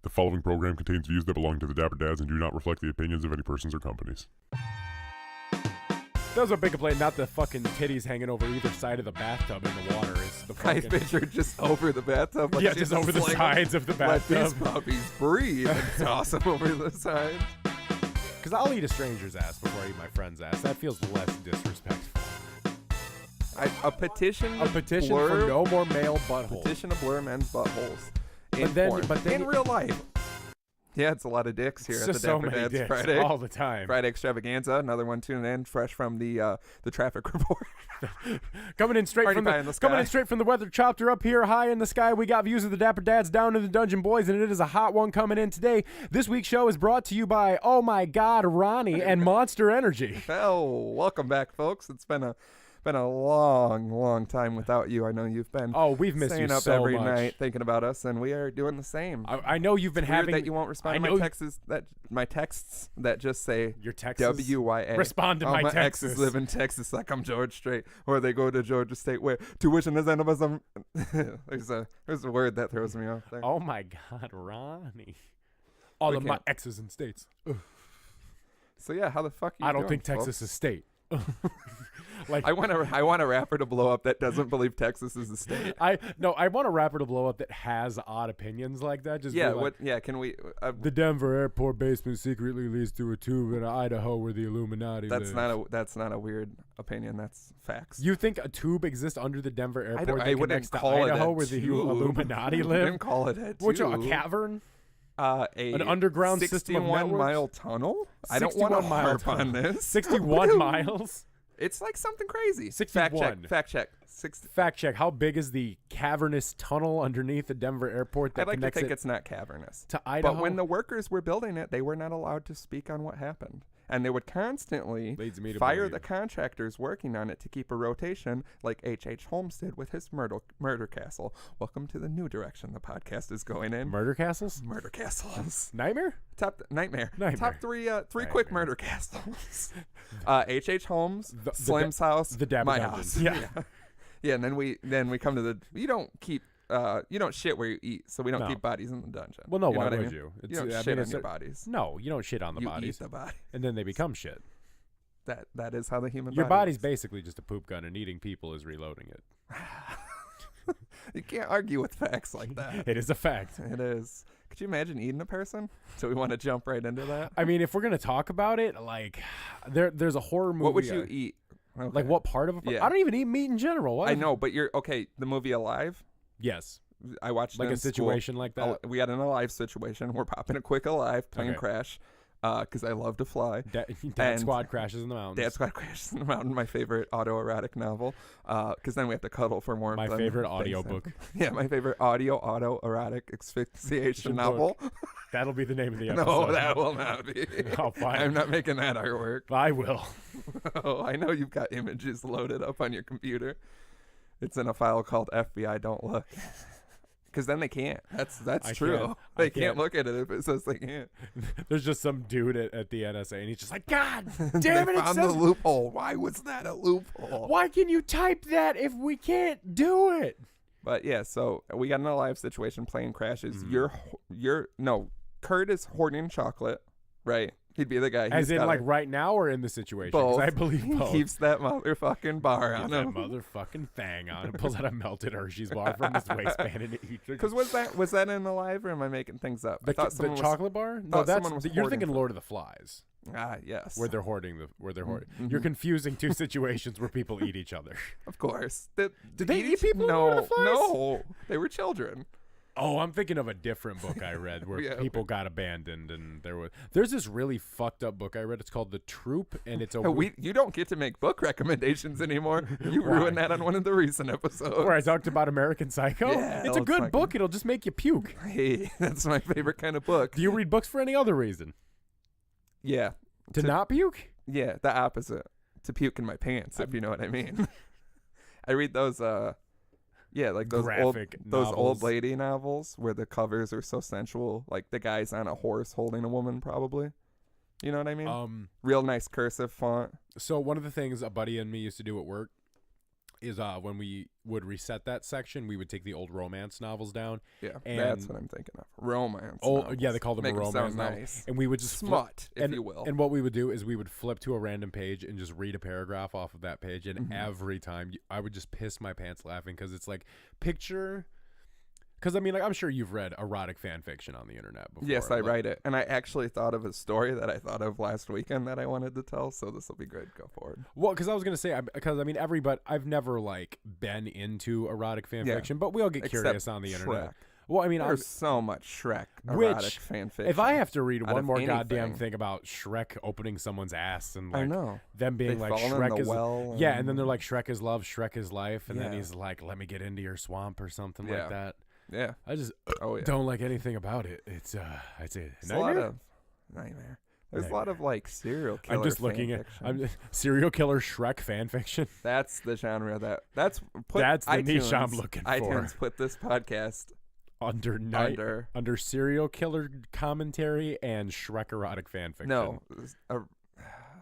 The following program contains views that belong to the Dapper Dads and do not reflect the opinions of any persons or companies. That was a big complaint, not the fucking titties hanging over either side of the bathtub in the water. It's the I fucking... pictured just over the bathtub. Like yeah, just over the sides of the Let bathtub. these puppies breathe. And toss them over the sides. Because I'll eat a stranger's ass before I eat my friend's ass. That feels less disrespectful. A petition A petition for no more male buttholes. Petition to blur men's buttholes. In then real life. Yeah, it's a lot of dicks here It's at the just so Dapper many Dads dicks Friday. all the time. Friday extravaganza. Another one tuning in, fresh from the traffic report. Coming in straight from the weather chopper up here high in the sky. We got views of the Dapper Dads down in the Dungeon Boys, and it is a hot one coming in today. This week's show is brought to you by Oh My God, Ronnie and Monster Energy. Well, welcome back, folks. It's been a long time without you. I know you've been we've missed you staying up so every much. night thinking about us, and we are doing the same. I know you've been It's weird having that you won't respond to my texts that just say your texts. WYA. Respond to All my my texts. exes live in Texas like I'm George Strait, or they go to Georgia State where tuition is cannibalism. There's a word that throws me off there. Oh my God, Ronnie! All of my exes in states. So yeah, how the fuck you I don't doing, think Texas folks? is state. Like I want a rapper to blow up that doesn't believe Texas is a state. I want a rapper to blow up that has odd opinions like that. Just Yeah, be like, can we the Denver airport basement secretly leads to a tube in Idaho where the Illuminati that's lives. that's not a weird opinion, that's facts. You think a tube exists under the Denver airport I that wouldn't connects to call it Idaho a where the tube. Illuminati I live? didn't call it a tube. Which a cavern? An underground system of 61 mile networks? tunnel? I don't want to 61 mile harp tunnel. on this. 61 miles? It's like something crazy. 61. Fact check. Fact check. How big is the cavernous tunnel underneath the Denver airport that I'd like to connects think it it's not cavernous. to Idaho? But when the workers were building it, they were not allowed to speak on what happened. And they would constantly Leads me to fire believe. the contractors working on it to keep a rotation, like H.H. Holmes did with his murder castle. Welcome to the new direction the podcast is going in. Murder castles? Murder castles. Nightmare? Nightmare. Nightmare. Top three quick murder castles. H.H. Holmes, Slim's house, the Dapper my Dungeon. house. Yeah. Yeah, and then we come to the. You don't shit where you eat, so we don't No. keep bodies in the dungeon. Well, no, you know why what I would mean? you? You don't I shit mean, on it's your a- bodies. No, you don't shit on the You bodies. eat the body. And then they become shit. That is how the human Your body body's is. basically just a poop gun, and eating people is reloading it. You can't argue with facts like that. It is a fact. It is. Could you imagine eating a person? So we want to jump right into that. I mean, if we're gonna talk about it, like, there's a horror movie. What would you eat? Okay. Like, what part of a? Yeah. I don't even eat meat in general. What? I know, but you're okay. The movie Alive. Yes. I watched Like it a in school. situation like that? We had an Alive situation. We're popping a quick Alive plane Okay. crash because I love to fly. Dad And Squad crashes in the mountains. Dad Squad Crashes in the Mountain, my favorite autoerotic novel, because then we have to cuddle for more. My favorite audiobook. Yeah, my favorite autoerotic asphyxiation novel. That'll be the name of the episode. No, that will not be. Oh, fine. I'm not making that artwork. I will. Oh, I know you've got images loaded up on your computer. It's in a file called FBI Don't Look. Because then they can't. That's true. They can't look at it if it says they can't. There's just some dude at the NSA, and he's just like, God damn it! They It found says, the loophole. Why was that a loophole? why can you type that if we can't do it? But yeah, so we got in a live situation. Plane crashes. Mm-hmm. Kurt is hoarding chocolate, right? He'd be the guy. As He's in, got like, it. right now or in the situation? 'Cause Both. I believe both. He keeps that motherfucking bar on that him. motherfucking thing on and pulls out a melted Hershey's bar from his waistband and eats it. Because was that in the live, or am I making things up? I thought The someone was- chocolate bar? No, thought that's someone was you're hoarding thinking something. Lord of the Flies, Yes. where they're hoarding. Mm-hmm. You're confusing two situations where people eat each other. Of course. Did they eat people in No, Lord of the Flies? no. They were children. Oh, I'm thinking of a different book I read where Yeah. people got abandoned, and there's this really fucked up book I read. It's called The Troop, and it's a You don't get to make book recommendations anymore. You Why? ruined that on one of the recent episodes. where I talked about American Psycho. Yeah, It's a let's good fucking- book. It'll just make you puke. Hey, that's my favorite kind of book. Do you read books for any other reason? Yeah. To not puke? Yeah, the opposite. To puke in my pants, if you know what I mean. I read those like those Graphic old novels. lady novels where the covers are so sensual, like the guy's on a horse holding a woman probably. You know what I mean? Real nice cursive font. So one of the things a buddy and me used to do at work is when we would reset that section, we would take the old romance novels down. Yeah, and that's what I'm thinking of. Romance. Oh, novels. yeah, they call them Make a romance sound novel. nice. And we would just smut, if you will. And what we would do is we would flip to a random page and just read a paragraph off of that page. And every time I would just piss my pants laughing because it's like picture. Because I mean, like I'm sure you've read erotic fan fiction on the internet before. Yes, I write it, and I actually thought of a story that I thought of last weekend that I wanted to tell. So this will be good. Go forward. Well, because I was gonna say, because I mean, I've never like been into erotic fan fiction, but we all get curious on the internet. Well, I mean, there's so much Shrek erotic fan fiction. If I have to read one more anything. goddamn thing about Shrek opening someone's ass and I like know. them being They like fall in Shrek the is well and then they're like Shrek is love, Shrek is life, and then Yeah. he's like, let me get into your swamp or something like that. Yeah. I just Oh yeah. don't like anything about it. It's I'd say It's a lot of nightmare. There's a lot of like serial killer. I'm just looking at fiction. serial killer Shrek fan fiction. That's the genre that's the niche I'm looking for. iTunes put this podcast under serial killer commentary and Shrek erotic fan fiction. No,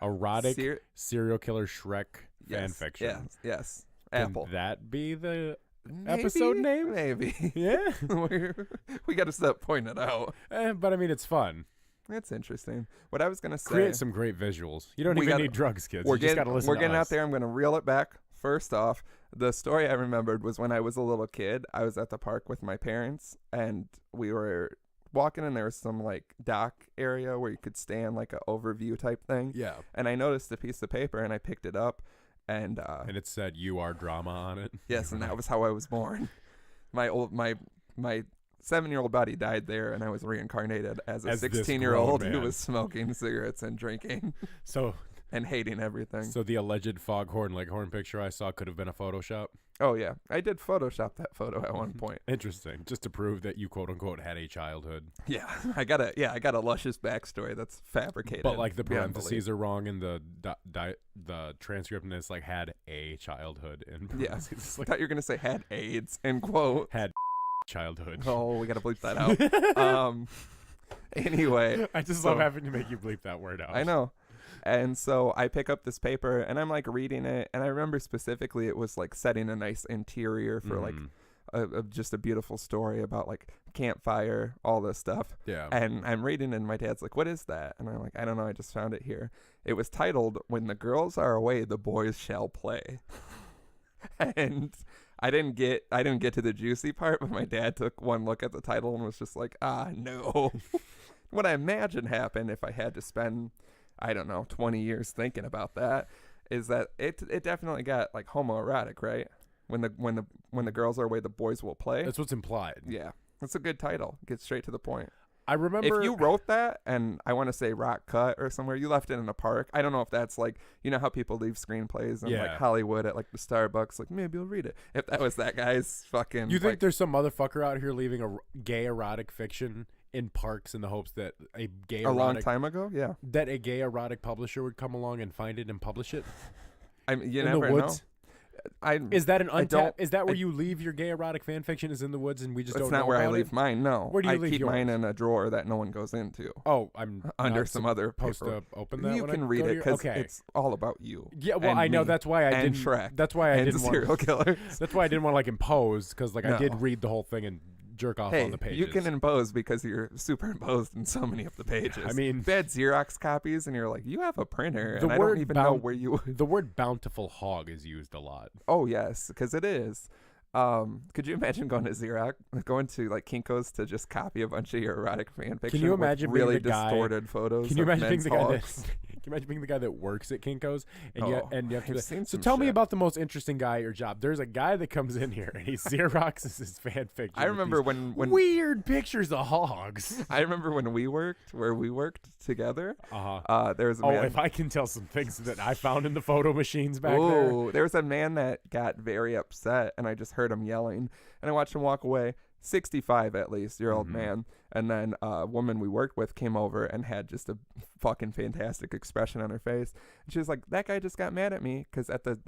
erotic serial killer Shrek fan fiction. Yes. Can Apple. that be the Maybe, episode name? Maybe. Yeah. we got to stop pointing it out. But I mean, it's fun. It's interesting. What I was gonna say. Create some great visuals. You don't even need drugs, kids. You just gotta listen. We're getting to out us. there. I'm gonna reel it back. First off, the story I remembered was when I was a little kid. I was at the park with my parents, and we were walking, and there was some like dock area where you could stand, like an overview type thing. Yeah. And I noticed a piece of paper, and I picked it up, and it said "You are drama" on it. Yes, and that was how I was born. My 7-year-old body died there, and I was reincarnated as a 16-year-old who was smoking cigarettes and drinking. And hating everything. So the alleged Foghorn Leghorn picture I saw could have been a Photoshop? Oh, yeah. I did Photoshop that photo at one point. Interesting. Just to prove that you, quote-unquote, had a childhood. Yeah. I got a luscious backstory that's fabricated. But, like, the parentheses are wrong in the transcript, and it's, like, had a childhood. Yeah. I thought you were going to say had AIDS, end quote. Had childhood. Oh, we got to bleep that out. Anyway. I just love having to make you bleep that word out. I know. And so I pick up this paper and I'm like reading it, and I remember specifically it was like setting a nice interior for like just a beautiful story about like campfire, all this stuff. Yeah. And I'm reading it, and my dad's like, "What is that?" And I'm like, "I don't know. I just found it here." It was titled "When the Girls Are Away, the Boys Shall Play." And I didn't get to the juicy part, but my dad took one look at the title and was just like, no. What I imagine happened if I had to spend, I don't know, 20 years thinking about that, is that it definitely got like homoerotic, right? When the girls are away, the boys will play. That's what's implied. Yeah, that's a good title. Get straight to the point. I remember if you wrote that, and I want to say Rock Cut or somewhere, you left it in a park. I don't know if that's like, you know how people leave screenplays in like Hollywood at like the Starbucks, like maybe you'll read it. If that was that guy's fucking. You think there's some motherfucker out here leaving a gay erotic fiction in parks in the hopes that a gay erotic, long time ago, yeah, that a gay erotic publisher would come along and find it and publish it? I mean, you never know. Is that an untapped? Is that where you leave your gay erotic fan fiction? Is in the woods, and we just don't know about it? That's not where I leave mine. No, where do you leave keep yours? mine in a drawer that no one goes into. Oh, I'm under some other supposed paper. to open that. You can read it because it's all about you. Yeah, well, I know that's why I didn't. Shrek. That's why I didn't want serial killers. That's why I didn't want to like impose, because like I did read the whole thing and jerk off on the pages. You can impose because you're superimposed in so many of the pages. I mean, bad Xerox copies, and you're like, you have a printer, and I don't even know where you. The word bountiful hog is used a lot. Oh yes, because it is. Could you imagine going to Xerox, going to like Kinko's to just copy a bunch of your erotic fan fiction? Can you imagine with really being the guy, distorted photos? Can you imagine being the guy that? Hogs? Can you imagine being the guy that works at Kinko's and you have to? So tell me about the most interesting guy at your job. There's a guy that comes in here and he Xeroxes his fan fiction. I remember when weird pictures of hogs. I remember when we worked together. There was a man. Oh, if I can tell some things that I found in the photo machines back there. Oh, there was a man that got very upset, and I just heard him yelling, and I watched him walk away. 65 at least, year old man. And then a woman we worked with came over and had just a fucking fantastic expression on her face. And she was like, that guy just got mad at me because at the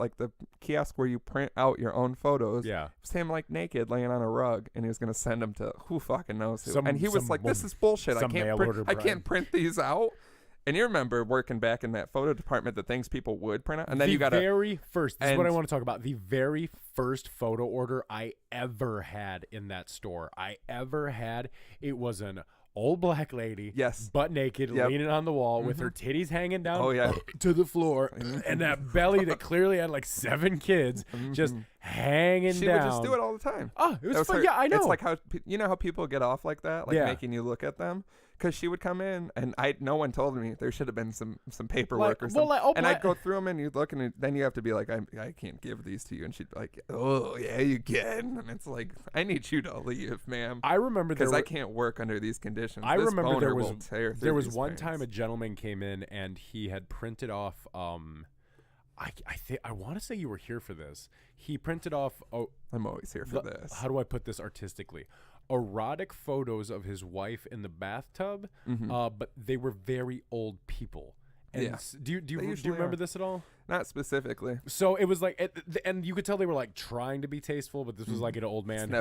kiosk where you print out your own photos, it was him like naked laying on a rug, and he was going to send them to who fucking knows who. And he was like, this is bullshit. I can't print these out. And you remember working back in that photo department, the things people would print out, and then the you got very first. This is what I want to talk about. The very first photo order I ever had in that store. It was an old black lady, yes, butt naked, leaning on the wall with her titties hanging down to the floor, and that belly that clearly had like 7 kids just hanging down. She would just do it all the time. Oh, it was fun. Yeah, I know. It's like how how people get off like that, like making you look at them. Because she would come in, and no one told me there should have been some paperwork or something. And I'd go through them, and you'd look, and then you have to be like, I can't give these to you. And she'd be like, oh, yeah, you can. And it's like, I need you to leave, ma'am. I remember because I can't work under these conditions. I remember there was one things. time a gentleman came in, and he had printed off. I want to say you were here for this. He printed off. Oh, I'm always here for this. How do I put this artistically? Erotic photos of his wife in the bathtub, but they were very old people. And do you remember this at all? Not specifically. So it was like, and you could tell they were like trying to be tasteful, but this was like an old man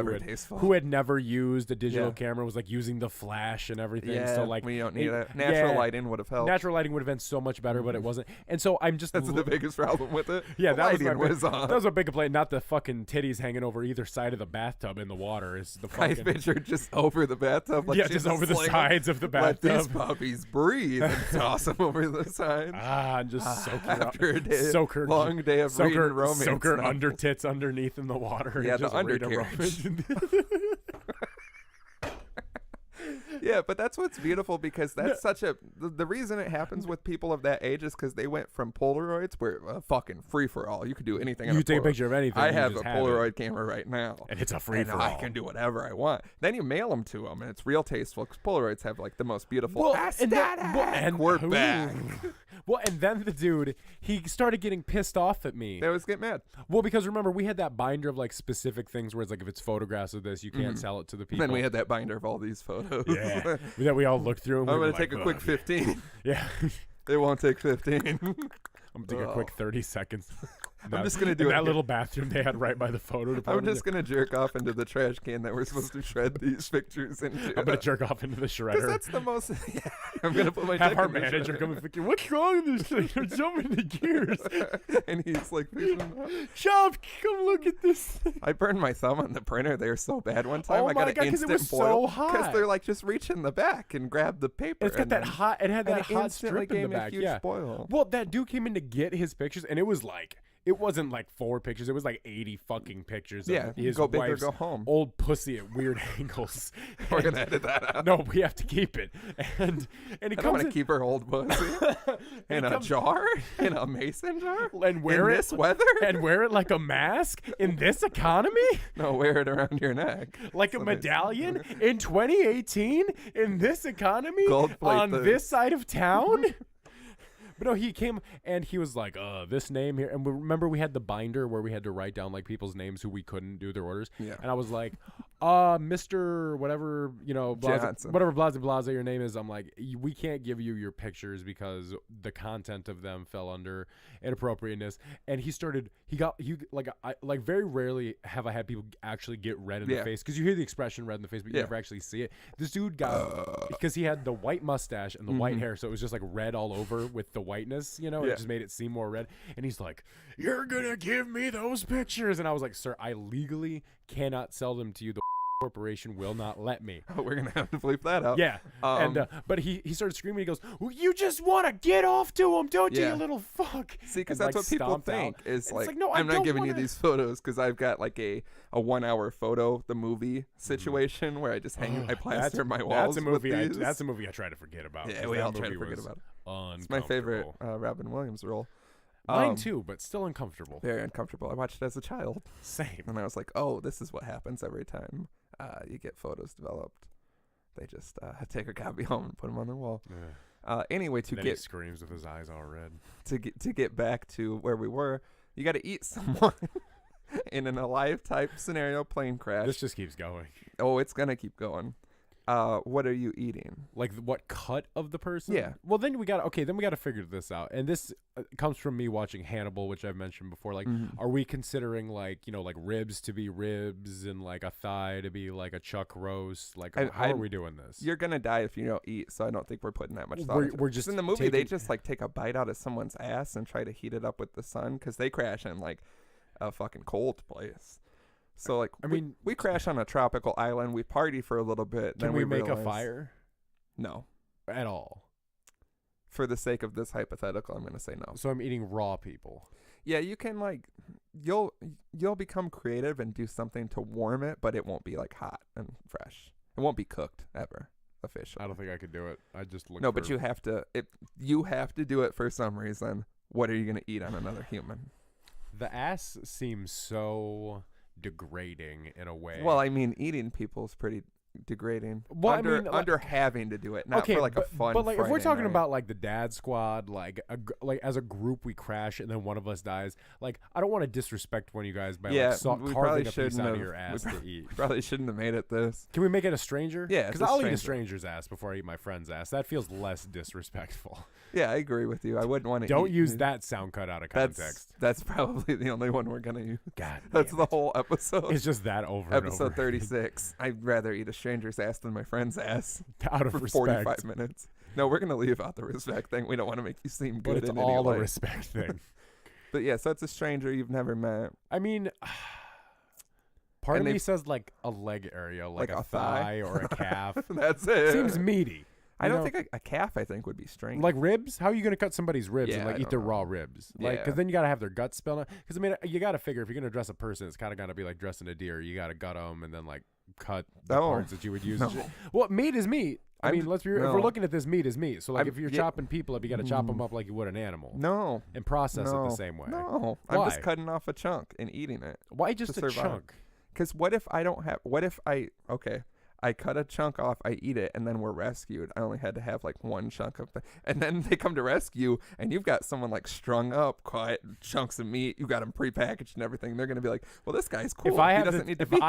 who had never used a digital camera, was like using the flash and everything. Yeah, so like we don't need it. Natural lighting would have helped. Natural lighting would have been so much better, but it wasn't. And so I'm just that's the biggest problem with it. Yeah, that was a big complaint. Not the fucking titties hanging over either side of the bathtub in the water. Is the fucking I picture just over the bathtub. Like just over the sides of the bathtub. Let these puppies breathe and toss them over the sides. And just soak her long day of reading romance. Soak her under tits underneath in the water. Yeah, and the undercarriage. Yeah, but that's what's beautiful because that's such a the reason it happens with people of that age is because they went from Polaroids where fucking free for all. You could do anything. You take a picture of anything. I have a Polaroid camera right now, and it's a free for all. I can do whatever I want. Then you mail them to them, and it's real tasteful because Polaroids have like the most beautiful aesthetic. And we're back. Well, and then the dude, he started getting pissed off at me. They always get mad. Well, because remember, we had that binder of like specific things where it's like if it's photographs of this, you can't sell it to the people. Then we had that binder of all these photos. Yeah, that we all looked through. And I'm going to take a quick 15. Yeah. It won't take 15. I'm going to take a quick 30 seconds. I'm just going to do that little bathroom they had right by the photo department. I'm just going to jerk off into the trash can that we're supposed to shred these pictures into. I'm going to jerk off into the shredder. That's the most. I'm going to put my have our manager come and figure, what's wrong with this thing? There's so many gears. And he's like, Chop, come look at this thing. I burned my thumb on the printer. They were so bad one time. Oh I got an instant boil. So hot. Because they're like, just reach in the back and grab the paper. It's got that hot. It had that hot strip in the back. Huge boil. Well, that dude came in to get his pictures, and it was like. It wasn't like 4 pictures. It was like 80 fucking pictures. Of his go big or wife's go home. Old pussy at weird angles. We're gonna edit that out. No, we have to keep it. And he I don't want to keep her old pussy in a jar, in a mason jar, and wear in this weather, and wear it like a mask in this economy. No, wear it around your neck like a medallion in 2018 in this economy on this side of town. But no, he came and he was like, this name here. And remember we had the binder where we had to write down like people's names who we couldn't do their orders. Yeah. And I was like, Mr. whatever, whatever Blase your name is. I'm like, we can't give you your pictures because the content of them fell under inappropriateness. And very rarely have I had people actually get red in the face because you hear the expression red in the face, but you never actually see it. This dude got, because he had the white mustache and the white hair. So it was just like red all over with the whiteness, it just made it seem more red. And he's like, you're gonna give me those pictures? And I was like, sir, I legally cannot sell them to you. The corporation will not let me. Oh, we're gonna have to bleep that out. Yeah. But he started screaming. He goes, well, you just want to get off to him, don't you, you little fuck? See, because that's what people think is like, no, I'm not giving you these photos because I've got like a 1 hour photo, the movie situation where I just hang, I plaster my walls. That's a movie I try to forget about. Yeah, we all try to forget about it. It's my favorite Robin Williams role. Mine too, but still uncomfortable. Very uncomfortable. I watched it as a child. Same. And I was like, oh, this is what happens every time you get photos developed. They just take a copy home and put them on their wall. Yeah. Anyway, he screams with his eyes all red. To get back to where we were, you got to eat someone in an alive type scenario, plane crash. This just keeps going. Oh, it's gonna keep going. what are you eating? Like what cut of the person? Yeah. Well, then we got to figure this out. And this comes from me watching Hannibal, which I've mentioned before. Like, are we considering like like ribs to be ribs and like a thigh to be like a chuck roast? Like, how are we doing this? You're gonna die if you don't eat, so I don't think we're putting that much thought. We're just in the movie. They just like take a bite out of someone's ass and try to heat it up with the sun because they crash in like a fucking cold place. So like, I mean, we crash on a tropical island. We party for a little bit. Can then we make a fire? No, at all. For the sake of this hypothetical, I'm gonna say no. So I'm eating raw people. Yeah, you can like, you'll become creative and do something to warm it, but it won't be like hot and fresh. It won't be cooked ever. Officially. I don't think I could do it. I just look. No, but you have to. You have to do it for some reason. What are you gonna eat on another human? The ass seems so degrading in a way. Well, I mean, eating people is pretty degrading. Well, under having to do it, not for like a fun. But like, if we're talking night. about like the dad squad, like as a group we crash and then one of us dies. Like, I don't want to disrespect one of you guys by carving a piece out of your ass to eat. We probably shouldn't have made it this. Can we make it a stranger? Yeah, because I'll eat a stranger's ass before I eat my friend's ass. That feels less disrespectful. Yeah, I agree with you. I wouldn't want to. Don't use that sound cut out of context. That's probably the only one we're gonna use. God, that's the whole episode. It's just that over and over. Episode 36. I'd rather eat a stranger's ass than my friend's ass. Out of for respect. 45 minutes. No, we're gonna leave out the respect thing. We don't want to make you seem good. But it's in all any a respect thing. But yeah, so it's a stranger you've never met. I mean, part of me says like a leg area, like a thigh or a calf. That's it. Seems meaty. I don't think a calf. I think would be strange. Like ribs. How are you gonna cut somebody's ribs and like eat their raw ribs? Like, because then you gotta have their guts spilled out. Because I mean, you gotta figure if you're gonna dress a person, it's kind of gotta be like dressing a deer. You gotta gut them and then like cut the parts that you would use. Well, meat is meat. I mean, let's be real. If we're looking at this, meat is meat. So like, if you're chopping people up, you gotta chop them up like you would an animal. No. And process it the same way. No. Why? I'm just cutting off a chunk and eating it. Why just a chunk? Because what if I don't have? What if I cut a chunk off, I eat it, and then we're rescued. I only had to have like one chunk of and then they come to rescue, and you've got someone like strung up, quiet chunks of meat. You got them prepackaged and everything. They're gonna be like, "Well, this guy's cool. If I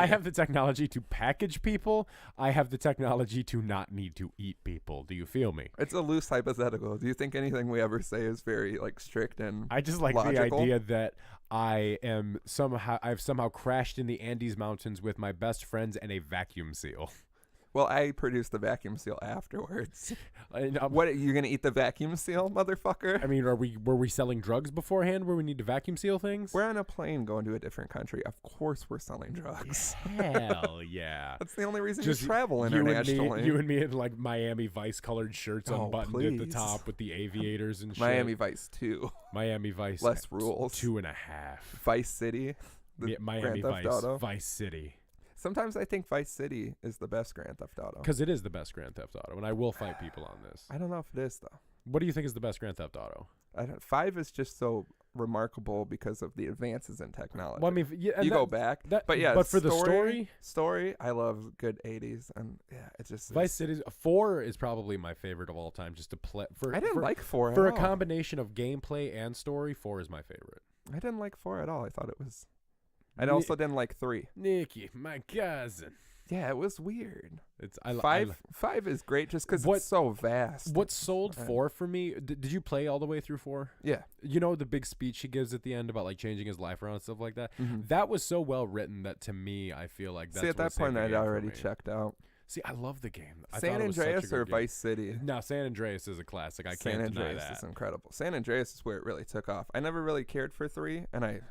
have the technology to package people, I have the technology to not need to eat people. Do you feel me? It's a loose hypothetical. Do you think anything we ever say is very like strict and I just like logical? The idea that I've somehow crashed in the Andes Mountains with my best friends and a vacuum seal. Well, I produced the vacuum seal afterwards. What, you're going to eat the vacuum seal, motherfucker? I mean, were we selling drugs beforehand where we need to vacuum seal things? We're on a plane going to a different country. Of course we're selling drugs. Hell yeah. That's the only reason you travel internationally. You and me in like Miami Vice colored shirts unbuttoned at the top with the aviators and shit. Miami Vice 2. Miami Vice. Less rules. 2.5. Vice City. Miami Vice. Vice City. Sometimes I think Vice City is the best Grand Theft Auto. Because it is the best Grand Theft Auto, and I will fight people on this. I don't know if it is, though. What do you think is the best Grand Theft Auto? 5 is just so remarkable because of the advances in technology. Well, I mean, you go back. But for the story, I love good 80s. And yeah, it's just... Vice City 4 is probably my favorite of all time, just to play. I didn't like 4 at all. For a combination of gameplay and story, 4 is my favorite. I didn't like 4 at all. I thought it was... I also didn't like 3. Nikki, my cousin. Yeah, it was weird. Five is great just because it's so vast. What sold 4 for me? Did you play all the way through 4? Yeah. You know the big speech he gives at the end about like changing his life around and stuff like that. Mm-hmm. That was so well written that to me, I feel like that's. See, at that point, I'd already checked out. See, I love the game. San Andreas or Vice City? No, San Andreas is a classic. I can't deny that. San Andreas is incredible. San Andreas is where it really took off. I never really cared for 3, and I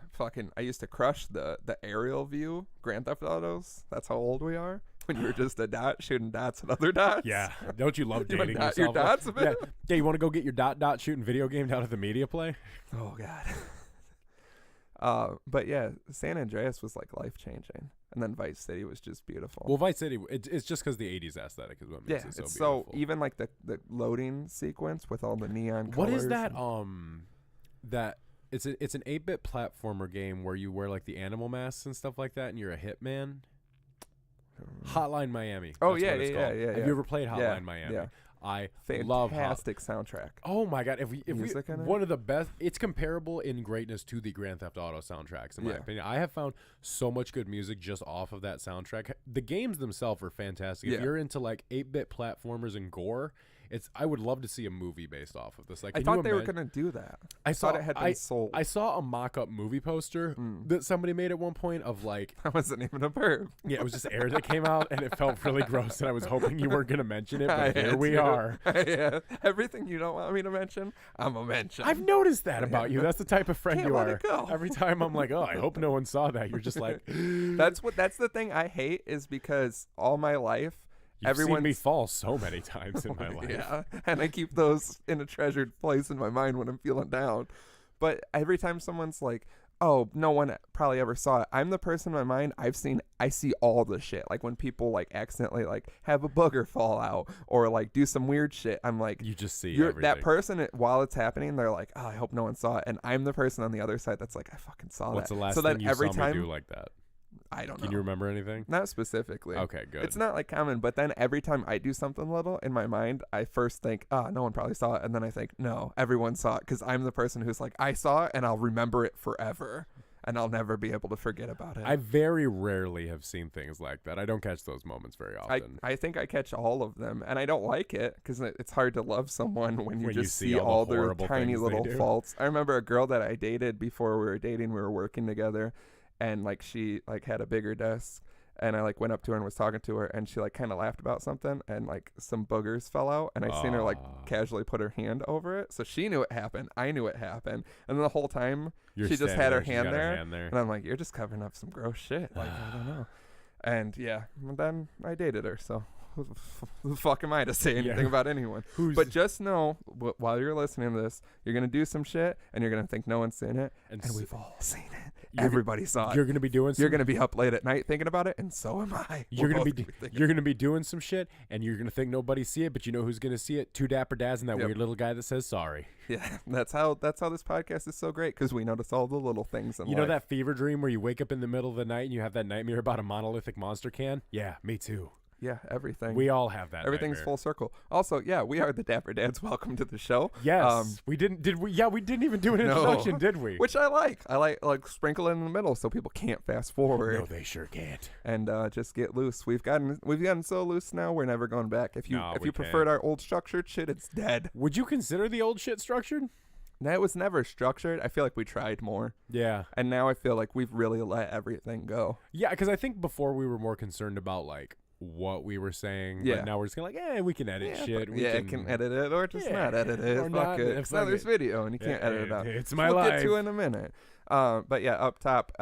used to crush the aerial view Grand Theft Autos. That's how old we are. When you were just a dot shooting dots and other dots. Yeah. Don't you love dating yourself? Your dots a bit? Yeah, you want to go get your dot shooting video game down at the media play? Oh, God. But yeah, San Andreas was like life-changing. And then Vice City was just beautiful. Well, Vice City, it's just because the 80s aesthetic is what makes it so beautiful. So even like the loading sequence with all the neon colors. What is that? That it's an 8-bit platformer game where you wear like the animal masks and stuff like that, and you're a hitman. Hotline Miami. Oh, That's yeah. Have you ever played Hotline Miami? Yeah. I love fantastic soundtrack. Oh my god! If we in one of the best, it's comparable in greatness to the Grand Theft Auto soundtracks. In my opinion, I have found so much good music just off of that soundtrack. The games themselves are fantastic. If you're into like 8-bit platformers and gore, I would love to see a movie based off of this. Like, I thought they were gonna do that. I thought it had been sold. I saw a mock-up movie poster that somebody made at one point of like that wasn't even a verb. Yeah, it was just air that came out, and it felt really gross. And I was hoping you weren't gonna mention it, but here we are. Yeah, everything you don't want me to mention, I'm a mention. I've noticed that about you. That's the type of friend Can't you let are. it go. Every time I'm like, oh, I hope no one saw that. You're just like, that's the thing I hate is because all my life. You've seen me fall so many times in my life. Yeah, and I keep those in a treasured place in my mind when I'm feeling down. But every time someone's like, oh, no one probably ever saw it, I'm the person in my mind, I see all the shit. Like when people like accidentally like have a booger fall out or like do some weird shit, I'm like, you just see you're everything. That person while it's happening, they're like, oh, I hope no one saw it. And I'm the person on the other side that's like, I fucking saw that. What's the last so thing then you every saw time, me do like that? I don't know. Can you remember anything? Not specifically. Okay, good. It's not like common, but then every time I do something little in my mind, I first think, no one probably saw it. And then I think, no, everyone saw it because I'm the person who's like, I saw it and I'll remember it forever and I'll never be able to forget about it. I very rarely have seen things like that. I don't catch those moments very often. I think I catch all of them and I don't like it because it's hard to love someone when you just see all the their tiny little faults. I remember a girl that I dated before we were dating, we were working together. And like she like had a bigger desk and I like went up to her and was talking to her and she like kind of laughed about something and like some boogers fell out and I seen her like casually put her hand over it. So she knew it happened. I knew it happened. And then the whole time she just had her hand there. And I'm like, you're just covering up some gross shit. Like, I don't know. And yeah, then I dated her. So who the fuck am I to say anything about anyone? But just know, while you're listening to this, you're going to do some shit, and you're going to think no one's seen it, and we've all seen it. Everybody saw it. You're going to be doing You're going to be up late at night thinking about it, and so am I. You're going to be doing some shit, and you're going to think nobody see it, but you know who's going to see it? Two Dapper Dads and that weird little guy that says sorry. Yeah, that's how this podcast is so great, because we notice all the little things in life. You know that fever dream where you wake up in the middle of the night and you have that nightmare about a monolithic monster can? Yeah, me too. Yeah, everything. We all have that. Everything's nightmare. Full circle. Also, yeah, we are the Dapper Dads. Welcome to the show. Yes. We didn't. Did we? Yeah, we didn't even do an introduction, did we? Which I like. I like sprinkle it in the middle so people can't fast forward. No, they sure can't. And just get loose. We've gotten so loose now. We're never going back. If you preferred our old structured shit, it's dead. Would you consider the old shit structured? No, it was never structured. I feel like we tried more. Yeah. And now I feel like we've really let everything go. Yeah, because I think before we were more concerned about like what we were saying. Yeah. But now we're just kind of like, we can edit shit. We can edit it or just not edit it. Or fuck it. Because now there's video and you can't edit it out. It's my life. We'll get to it in a minute. But yeah, up top,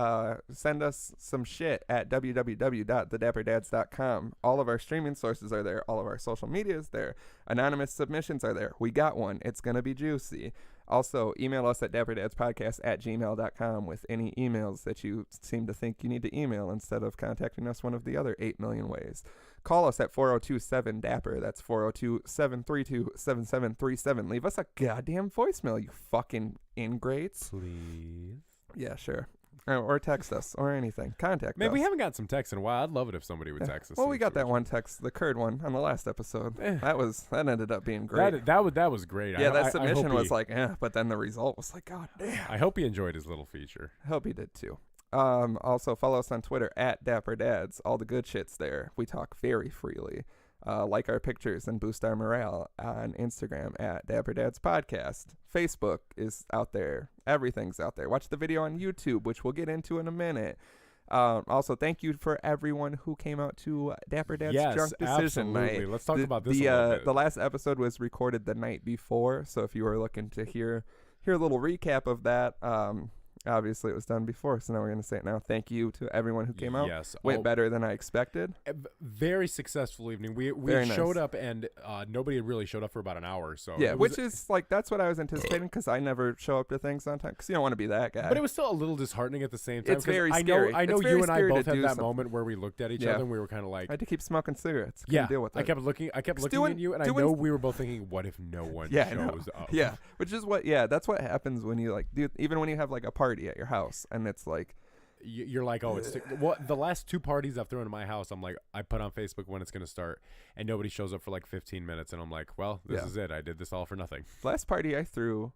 send us some shit at www.thedapperdads.com. All of our streaming sources are there. All of our social media is there. Anonymous submissions are there. We got one. It's going to be juicy. Also, email us at dapperdadspodcast@gmail.com with any emails that you seem to think you need to email instead of contacting us one of the other 8 million ways. Call us at 402-7-DAPPER. That's 402-732-7737. Leave us a goddamn voicemail, you fucking ingrates. Please. Yeah, sure. Or text us or anything. Contact us. Man, we haven't got some texts in a while. I'd love it if somebody would text us. Well, we got that one text, the Kurd one, on the last episode. That ended up being great. That was great. Yeah, that submission was like, but then the result was like, God damn. I hope he enjoyed his little feature. I hope he did too. Also, follow us on Twitter at Dapper Dads. All the good shit's there. We talk very freely. Like our pictures and boost our morale on Instagram at Dapper Dads Podcast. Facebook is out there. Everything's out there. Watch the video on YouTube, which we'll get into in a minute. Also, thank you for everyone who came out to Dapper Dad's Drunk Decision Night. Let's talk about this a little bit. The last episode was recorded the night before, so if you were looking to hear a little recap of that, obviously it was done before, so now we're going to say it now. Thank you to everyone who came out. Yes. Went better than I expected. Very successful evening. We showed up and nobody had really showed up for about an hour. So yeah, which is like, that's what I was anticipating because I never show up to things on time because you don't want to be that guy. But it was still a little disheartening at the same time. It's very scary. I know you and I both had that moment where we looked at each other and we were kind of like. I had to keep smoking cigarettes. Couldn't deal with it. I kept looking at you and I know we were both thinking, what if no one shows up? Yeah, which is that's what happens when you like do, even when you have like a party at your house. And it's like, you're like, oh, it's what the last 2 parties I've thrown in my house. I'm like, I put on Facebook when it's gonna start, and nobody shows up for like 15 minutes, and I'm like, well, this is it. I did this all for nothing. Last party I threw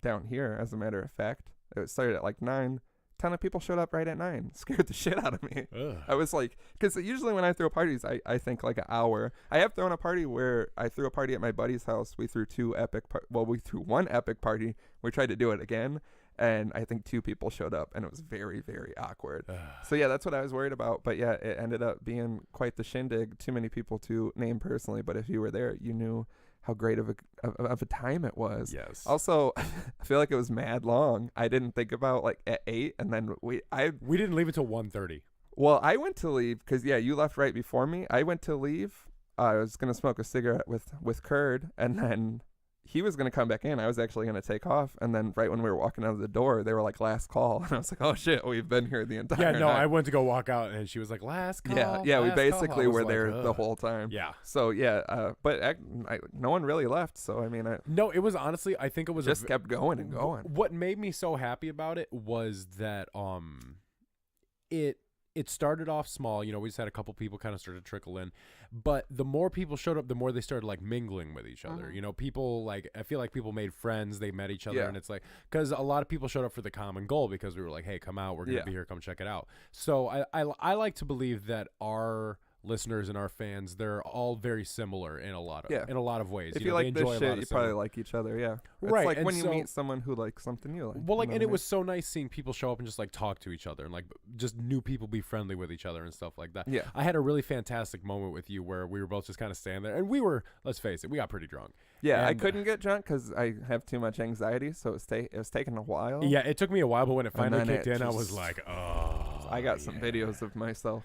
down here, as a matter of fact, it started at like 9. 10 of people showed up right at 9. Scared the shit out of me. Ugh. I was like, because usually when I throw parties, I think like an hour. I have thrown a party where I threw a party at my buddy's house. We threw we threw one epic party. We tried to do it again, and I think 2 people showed up, and it was very, very awkward. So yeah, that's what I was worried about. But yeah, it ended up being quite the shindig. Too many people to name personally, but if you were there, you knew how great of a time it was. Yes. Also, I feel like it was mad long. I didn't think about like at 8, and then we didn't leave until 1:30. Well, I went to leave because you left right before me. I went to leave. I was gonna smoke a cigarette with Curd, and then he was gonna come back in. I was actually gonna take off, and then right when we were walking out of the door, they were like, "Last call," and I was like, "Oh shit, we've been here the entire night." I went to go walk out, and she was like, "Last call." Yeah, we last basically call. were Like, there the whole time. Yeah. So but no one really left. So I mean, No, it was honestly, I think it was just kept going and going. What made me so happy about it was that it started off small. We just had a couple people kind of started to trickle in, but the more people showed up, the more they started like mingling with each other. People like, I feel like people made friends, they met each other, and it's like, because a lot of people showed up for the common goal because we were like, hey, come out, we're gonna be here, come check it out. So I like to believe that our listeners and our fans, they're all very similar in a lot of ways. If you like this shit, you probably like each other. Yeah, it's right. Like and when you meet someone who likes something you like. Well, like, and it was so nice seeing people show up and just like talk to each other and like just new people be friendly with each other and stuff like that. Yeah, I had a really fantastic moment with you where we were both just kind of standing there, and we were, let's face it, we got pretty drunk. Yeah, and I couldn't get drunk because I have too much anxiety, so it was taking a while. Yeah, it took me a while, but when it finally kicked in, I was like, oh. I got some videos of myself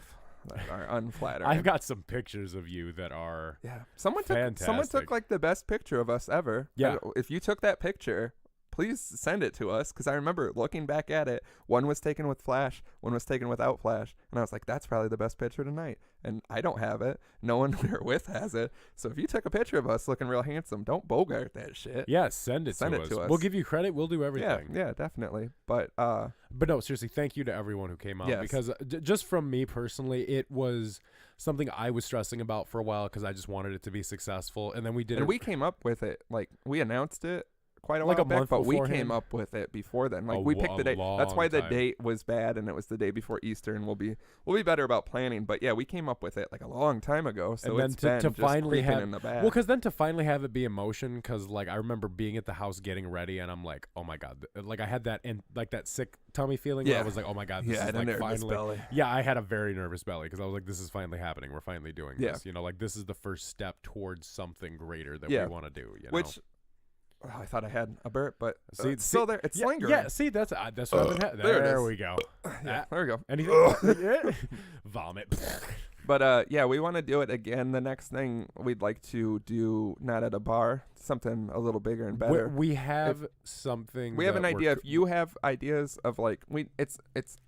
that are unflattering. I've got some pictures of you that are someone took like the best picture of us ever. Yeah. If you took that picture, please send it to us, because I remember looking back at it. One was taken with flash, one was taken without flash, and I was like, that's probably the best picture tonight. And I don't have it. No one we were with has it. So if you took a picture of us looking real handsome, don't bogart that shit. Yeah, send it to us. We'll give you credit. We'll do everything. Yeah, definitely. But no, seriously, thank you to everyone who came out, because just from me personally, it was something I was stressing about for a while because I just wanted it to be successful, and then we did. And we came up with it, like we announced it quite a while back, but we came up with it before then. Like we picked the date. That's why the date was bad, and it was the day before Easter, and we'll be better about planning. But yeah, we came up with it like a long time ago. So and then to finally have in the back. Well, because then to finally have it be in motion, because like I remember being at the house getting ready, and I'm like, oh my god, like I had that and like that sick tummy feeling. Where I was like, oh my god, this is like finally. Belly. Yeah, I had a very nervous belly because I was like, this is finally happening. We're finally doing this. Like this is the first step towards something greater that we want to do. Which. Oh, I thought I had a burp, but it's still there. It's lingering. Yeah, see, that's what I've been having. There we go. There we go. Anything? Vomit. But we want to do it again. The next thing we'd like to do, not at a bar, something a little bigger and better. We have something. We have an idea. If you have ideas of like, it's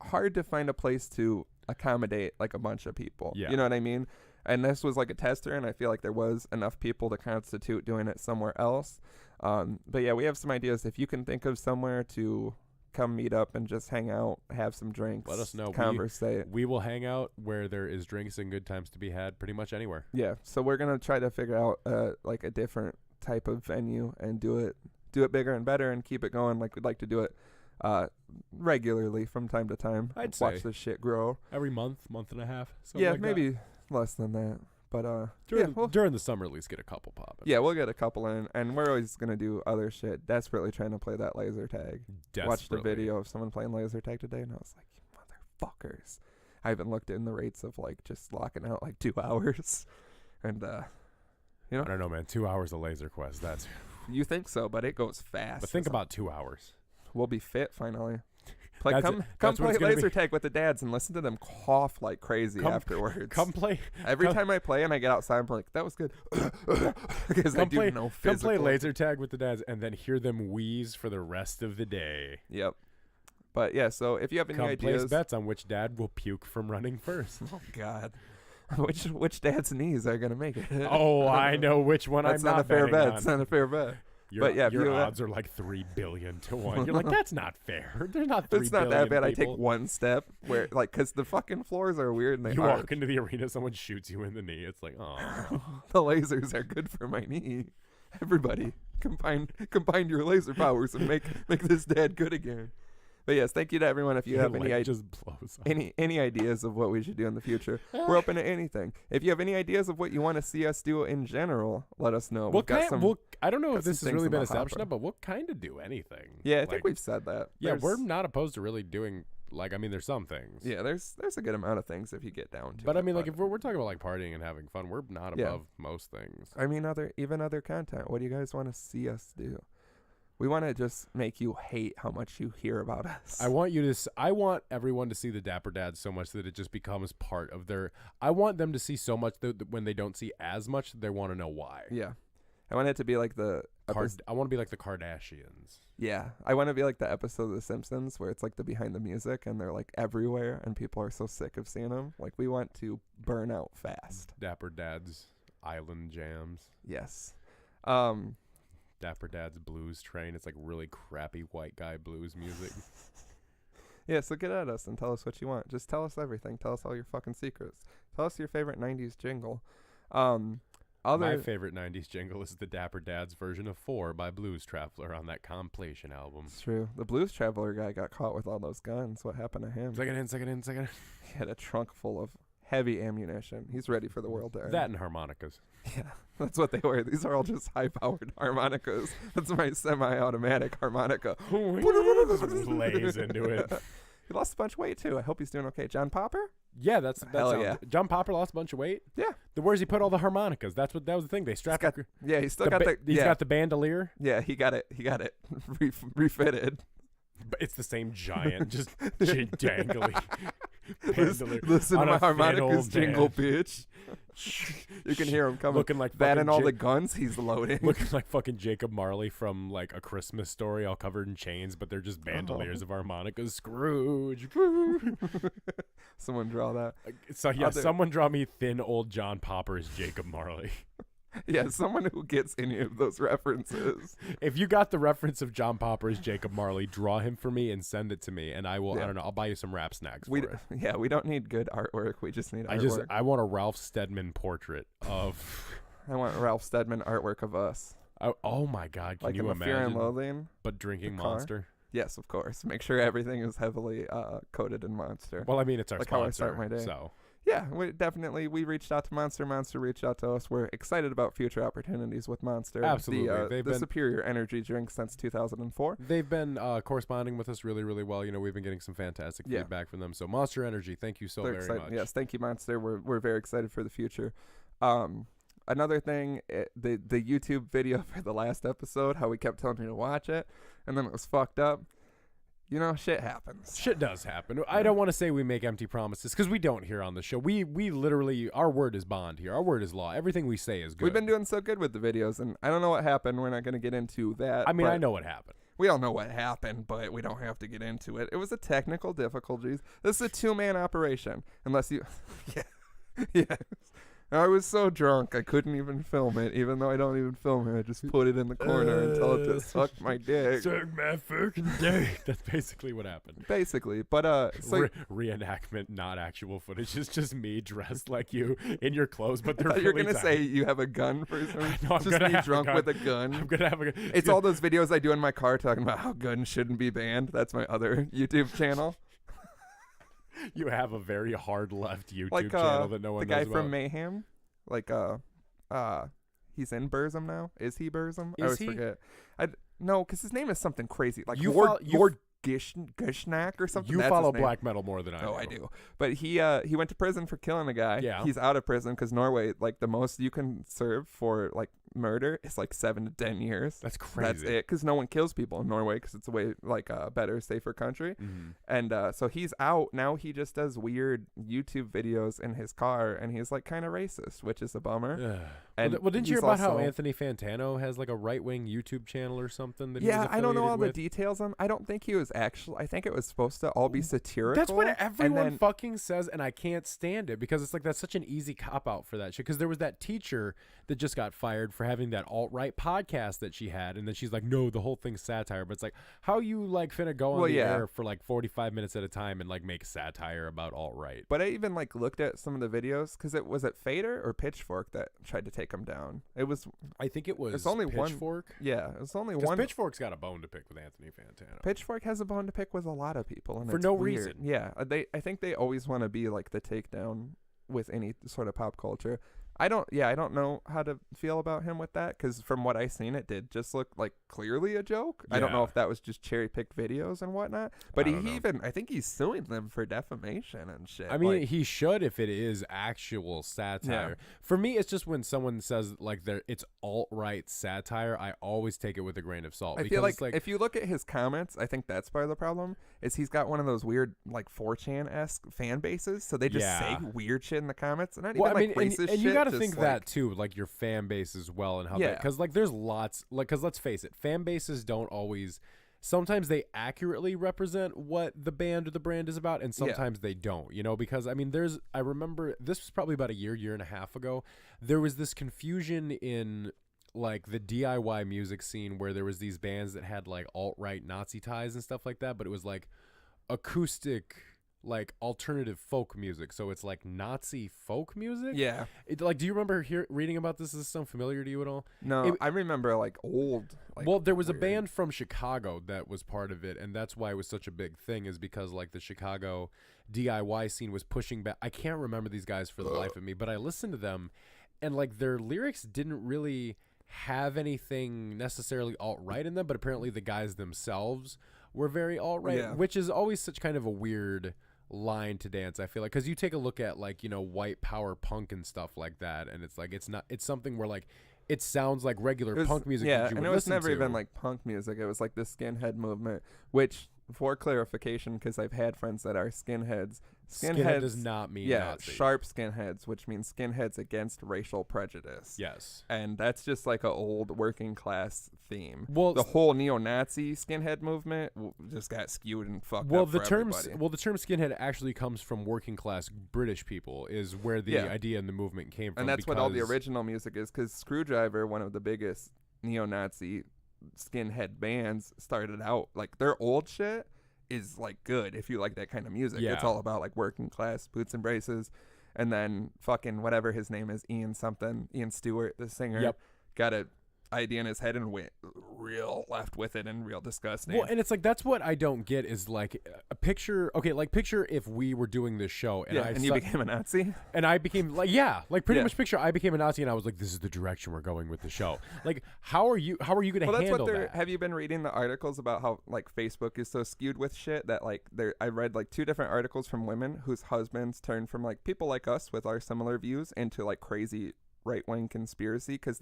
hard to find a place to accommodate like a bunch of people. Yeah. You know what I mean? And this was like a tester, and I feel like there was enough people to constitute doing it somewhere else. But yeah, we have some ideas. If you can think of somewhere to come meet up and just hang out, have some drinks, let us know. Conversate. We will hang out where there is drinks and good times to be had, pretty much anywhere. Yeah. So we're gonna try to figure out like a different type of venue and do it bigger and better and keep it going. Like we'd like to do it regularly from time to time. I'd watch say this shit grow every month and a half. Yeah, like maybe less than that. But during the summer, at least get a couple popping. Yeah, we'll get a couple in, and we're always gonna do other shit. Desperately trying to play that laser tag. Watched a video of someone playing laser tag today, and I was like, you motherfuckers! I haven't looked in the rates of like just locking out like 2 hours, and I don't know, man. 2 hours of laser quest. That's you think so, but it goes fast. But think about 2 hours. We'll be fit finally. Come play laser tag with the dads and listen to them cough like crazy afterwards. Come play. Every time I play and I get outside, I'm like, that was good. Because they do no physical. Come play laser tag with the dads and then hear them wheeze for the rest of the day. Yep. But yeah, so if you have any ideas. Place bets on which dad will puke from running first. Oh, God. Which dad's knees are going to make it? Oh, I know which one I'm not a fair bet. on. It's not a fair bet. Your odds are like 3 billion to 1. You're like, that's not fair. They're not 3 billion. It's not that bad. People. I take one step where, like, because the fucking floors are weird. And you walk into the arena, someone shoots you in the knee. It's like, oh. The lasers are good for my knee. Everybody, combine your laser powers and make this dad good again. But yes, thank you to everyone. If you have any ideas of what we should do in the future, we're open to anything. If you have any ideas of what you want to see us do in general, let us know. I don't know if this has really been established up, but we'll kind of do anything. Yeah, I think we've said that. Yeah, we're not opposed to really doing. Like, I mean, there's some things. Yeah, there's a good amount of things if you get down to it. But I mean, like, if we're talking about like partying and having fun, we're not above most things. I mean, other content. What do you guys want to see us do? We want to just make you hate how much you hear about us. I want everyone to see the Dapper Dad so much that it just becomes part of their. I want them to see so much that when they don't see as much, they want to know why. Yeah, I want it to be like I want to be like the Kardashians. Yeah, I want to be like the episode of The Simpsons where it's like the behind the music and they're like everywhere and people are so sick of seeing them. Like, we want to burn out fast. Dapper Dad's Island Jams. Yes. Dapper Dad's Blues Train. It's like really crappy white guy blues music. Yeah, so get at us and tell us what you want. Just tell us everything. Tell us all your fucking secrets. Tell us your favorite 90s jingle. My favorite 90s jingle is the Dapper Dad's version of 4 by Blues Traveler on that compilation album. It's true. The Blues Traveler guy got caught with all those guns. What happened to him? Second in. He had a trunk full of heavy ammunition. He's ready for the world to end. That and harmonicas. Yeah, that's what they were. These are all just high-powered harmonicas. That's my semi-automatic harmonica. Lays into it. He lost a bunch of weight, too. I hope he's doing okay. John Popper? Yeah, that's John Popper lost a bunch of weight. Yeah. Where's he put all the harmonicas? That was the thing. They strapped. He's still got the. He's got the bandolier. Yeah, he got it refitted. But it's the same giant, just dangly. Listen to my harmonicas jingle, bitch. You can hear him coming. Looking like that and all the guns he's loading. Looking like fucking Jacob Marley from like A Christmas Story, all covered in chains, but they're just bandoliers of harmonicas. Scrooge. Someone draw that. So yeah, someone draw me thin old John Popper as Jacob Marley. Yeah, someone who gets any of those references. If you got the reference of John Popper as Jacob Marley, draw him for me and send it to me, and I will. Yeah. I don't know. I'll buy you some rap snacks for it. Yeah, we don't need good artwork. We just need artwork. I want a Ralph Steadman portrait of. I want Ralph Steadman artwork of us. Oh my God! Can like you imagine? Fear and Loathing, but drinking Monster. Yes, of course. Make sure everything is heavily coated in Monster. Well, I mean, it's our like sponsor, how I start my day. So. Yeah, we reached out to Monster. Monster reached out to us. We're excited about future opportunities with Monster. Absolutely. They've been superior energy drink since 2004. They've been corresponding with us really, really well. You know, we've been getting some fantastic feedback from them. So Monster Energy, thank you very much. Yes, thank you, Monster. We're very excited for the future. Another thing, the YouTube video for the last episode, how we kept telling you to watch it, and then it was fucked up. You know, shit happens. Shit does happen. I don't want to say we make empty promises because we don't here on the show. We literally, our word is bond here. Our word is law. Everything we say is good. We've been doing so good with the videos, and I don't know what happened. We're not going to get into that. I mean, I know what happened. We all know what happened, but we don't have to get into it. It was a technical difficulties. This is a two-man operation, unless you... yeah. I was so drunk I couldn't even film it, even though I don't even film it. I just put it in the corner and tell it to suck my dick. Suck my fucking dick. That's basically what happened. Basically, but so reenactment, not actual footage. It's just me dressed like you in your clothes, but they're really you're gonna say you have a gun for something. No, I'm just me drunk with a gun. I'm gonna have a gun. It's all those videos I do in my car talking about how guns shouldn't be banned. That's my other YouTube channel. You have a very hard left YouTube channel that no one knows about. The guy from Mayhem, he's in Burzum now. Is he Burzum? I always forget. No, because his name is something crazy, like Lord Gishnak or something. You follow black metal more than I do. Oh, I do. But he went to prison for killing a guy. Yeah. He's out of prison because Norway, like, the most you can serve for like murder is like 7 to 10 years. That's crazy. That's it, because no one kills people in Norway because it's a way like a better, safer country. Mm-hmm. And so he's out now. He just does weird YouTube videos in his car, and he's like kind of racist, which is a bummer. And well, didn't you hear about how Anthony Fantano has like a right-wing YouTube channel or something? That I don't know all the details on. I don't think he was actually. I think it was supposed to all be satirical. That's what everyone fucking says, and I can't stand it because it's like that's such an easy cop out for that shit. Because there was that teacher that just got fired for having that alt-right podcast that she had, and then she's like, no, the whole thing's satire. But it's like, how you like finna go on the air for like 45 minutes at a time and like make satire about alt-right? But I even like looked at some of the videos because it was Fader or Pitchfork that tried to take him down. I think it was it's only Pitchfork. Yeah, it's only one. Pitchfork's got a bone to pick with Anthony Fantano. Pitchfork has a bone to pick with a lot of people, and for it's no weird. reason. Yeah, I think they always want to be like the takedown with any sort of pop culture. I don't know how to feel about him with that, because from what I seen, it did just look like clearly a joke. I don't know if that was just cherry picked videos and whatnot, but I think he's suing them for defamation and shit. I mean, he should if it is actual satire. Yeah. For me, it's just when someone says like it's alt-right satire, I always take it with a grain of salt. I feel like if you look at his comments, I think that's part of the problem, is he's got one of those weird like 4chan-esque fan bases, so they just say weird shit in the comments, and not even racist shit. And you got to think that too, like your fan base as well, and how that, because like there's lots, like, because let's face it, fan bases don't always, sometimes they accurately represent what the band or the brand is about, and sometimes they don't, you know, because I mean I remember this was probably about a year and a half ago, there was this confusion in like the DIY music scene where there was these bands that had like alt-right Nazi ties and stuff like that, but it was like acoustic, like alternative folk music, so it's like Nazi folk music. Yeah, like, do you remember reading about this? Is this sound familiar to you at all? No, I remember like old. Like, well, there was a band from Chicago that was part of it, and that's why it was such a big thing, is because like the Chicago DIY scene was pushing back. I can't remember these guys for the life of me, but I listened to them, and like their lyrics didn't really have anything necessarily alt-right in them, but apparently the guys themselves were very alt-right, which is always such kind of a weird line to dance, I feel like, because you take a look at like, you know, white power punk and stuff like that, and it's like it's something where like it sounds like regular punk music. Yeah, and it was never even like punk music. It was like the skinhead movement, which, for clarification, because I've had friends that are skinheads. Skinhead does not mean Nazi. Sharp skinheads, which means skinheads against racial prejudice. Yes. And that's just like an old working class theme. Well, the whole neo-Nazi skinhead movement just got skewed and fucked up for everybody. Well, the term skinhead actually comes from working class British people, is where the idea and the movement came from. And that's what all the original music is, because Screwdriver, one of the biggest neo-Nazi skinhead bands, started out like their old shit is like good if you like that kind of music. It's all about like working class, boots and braces, and then fucking whatever his name is, Ian Stewart, the singer, got a idea in his head and went real left with it and real disgusting. Well, and it's like, that's what I don't get, is like a picture. Okay, like picture if we were doing this show and you became a Nazi, and I became like pretty much picture I became a Nazi, and I was like, this is the direction we're going with the show. Like, how are you going to handle that? Have you been reading the articles about how like Facebook is so skewed with shit that like I read like 2 different articles from women whose husbands turned from like people like us with our similar views into like crazy right-wing conspiracy, because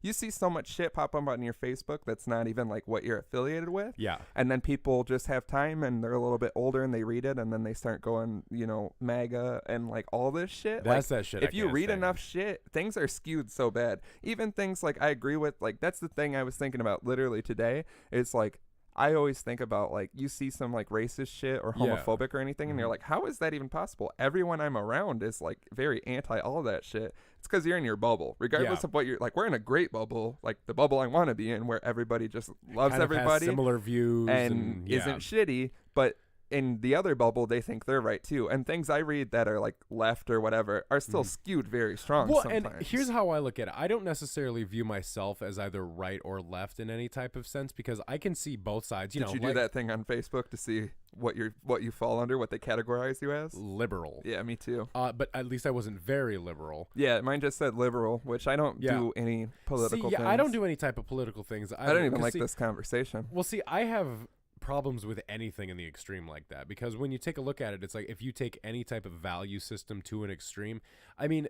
you see so much shit pop up on your Facebook that's not even like what you're affiliated with, and then people just have time and they're a little bit older and they read it and then they start going, you know, MAGA and like all this shit. That's like, that shit. If you read enough shit, things are skewed so bad. Even things like I agree with, like that's the thing I was thinking about literally today. It's like, I always think about like, you see some like racist shit or homophobic or anything, and you're like, how is that even possible? Everyone I'm around is like very anti all that shit. It's because you're in your bubble, regardless of what you're like. We're in a great bubble, like the bubble I want to be in, where everybody just loves kind of everybody, has similar views, and isn't shitty. But in the other bubble, they think they're right too. And things I read that are like left or whatever are still skewed very strong. Well, sometimes. And here's how I look at it. I don't necessarily view myself as either right or left in any type of sense, because I can see both sides. Did you do that thing on Facebook to see what you fall under, what they categorize you as? Liberal. Yeah, me too. But at least I wasn't very liberal. Yeah, mine just said liberal, which I don't do any political things. I don't do any type of political things. I don't even like this conversation. Well, see, I have problems with anything in the extreme like that, because when you take a look at it, it's like if you take any type of value system to an extreme, I mean,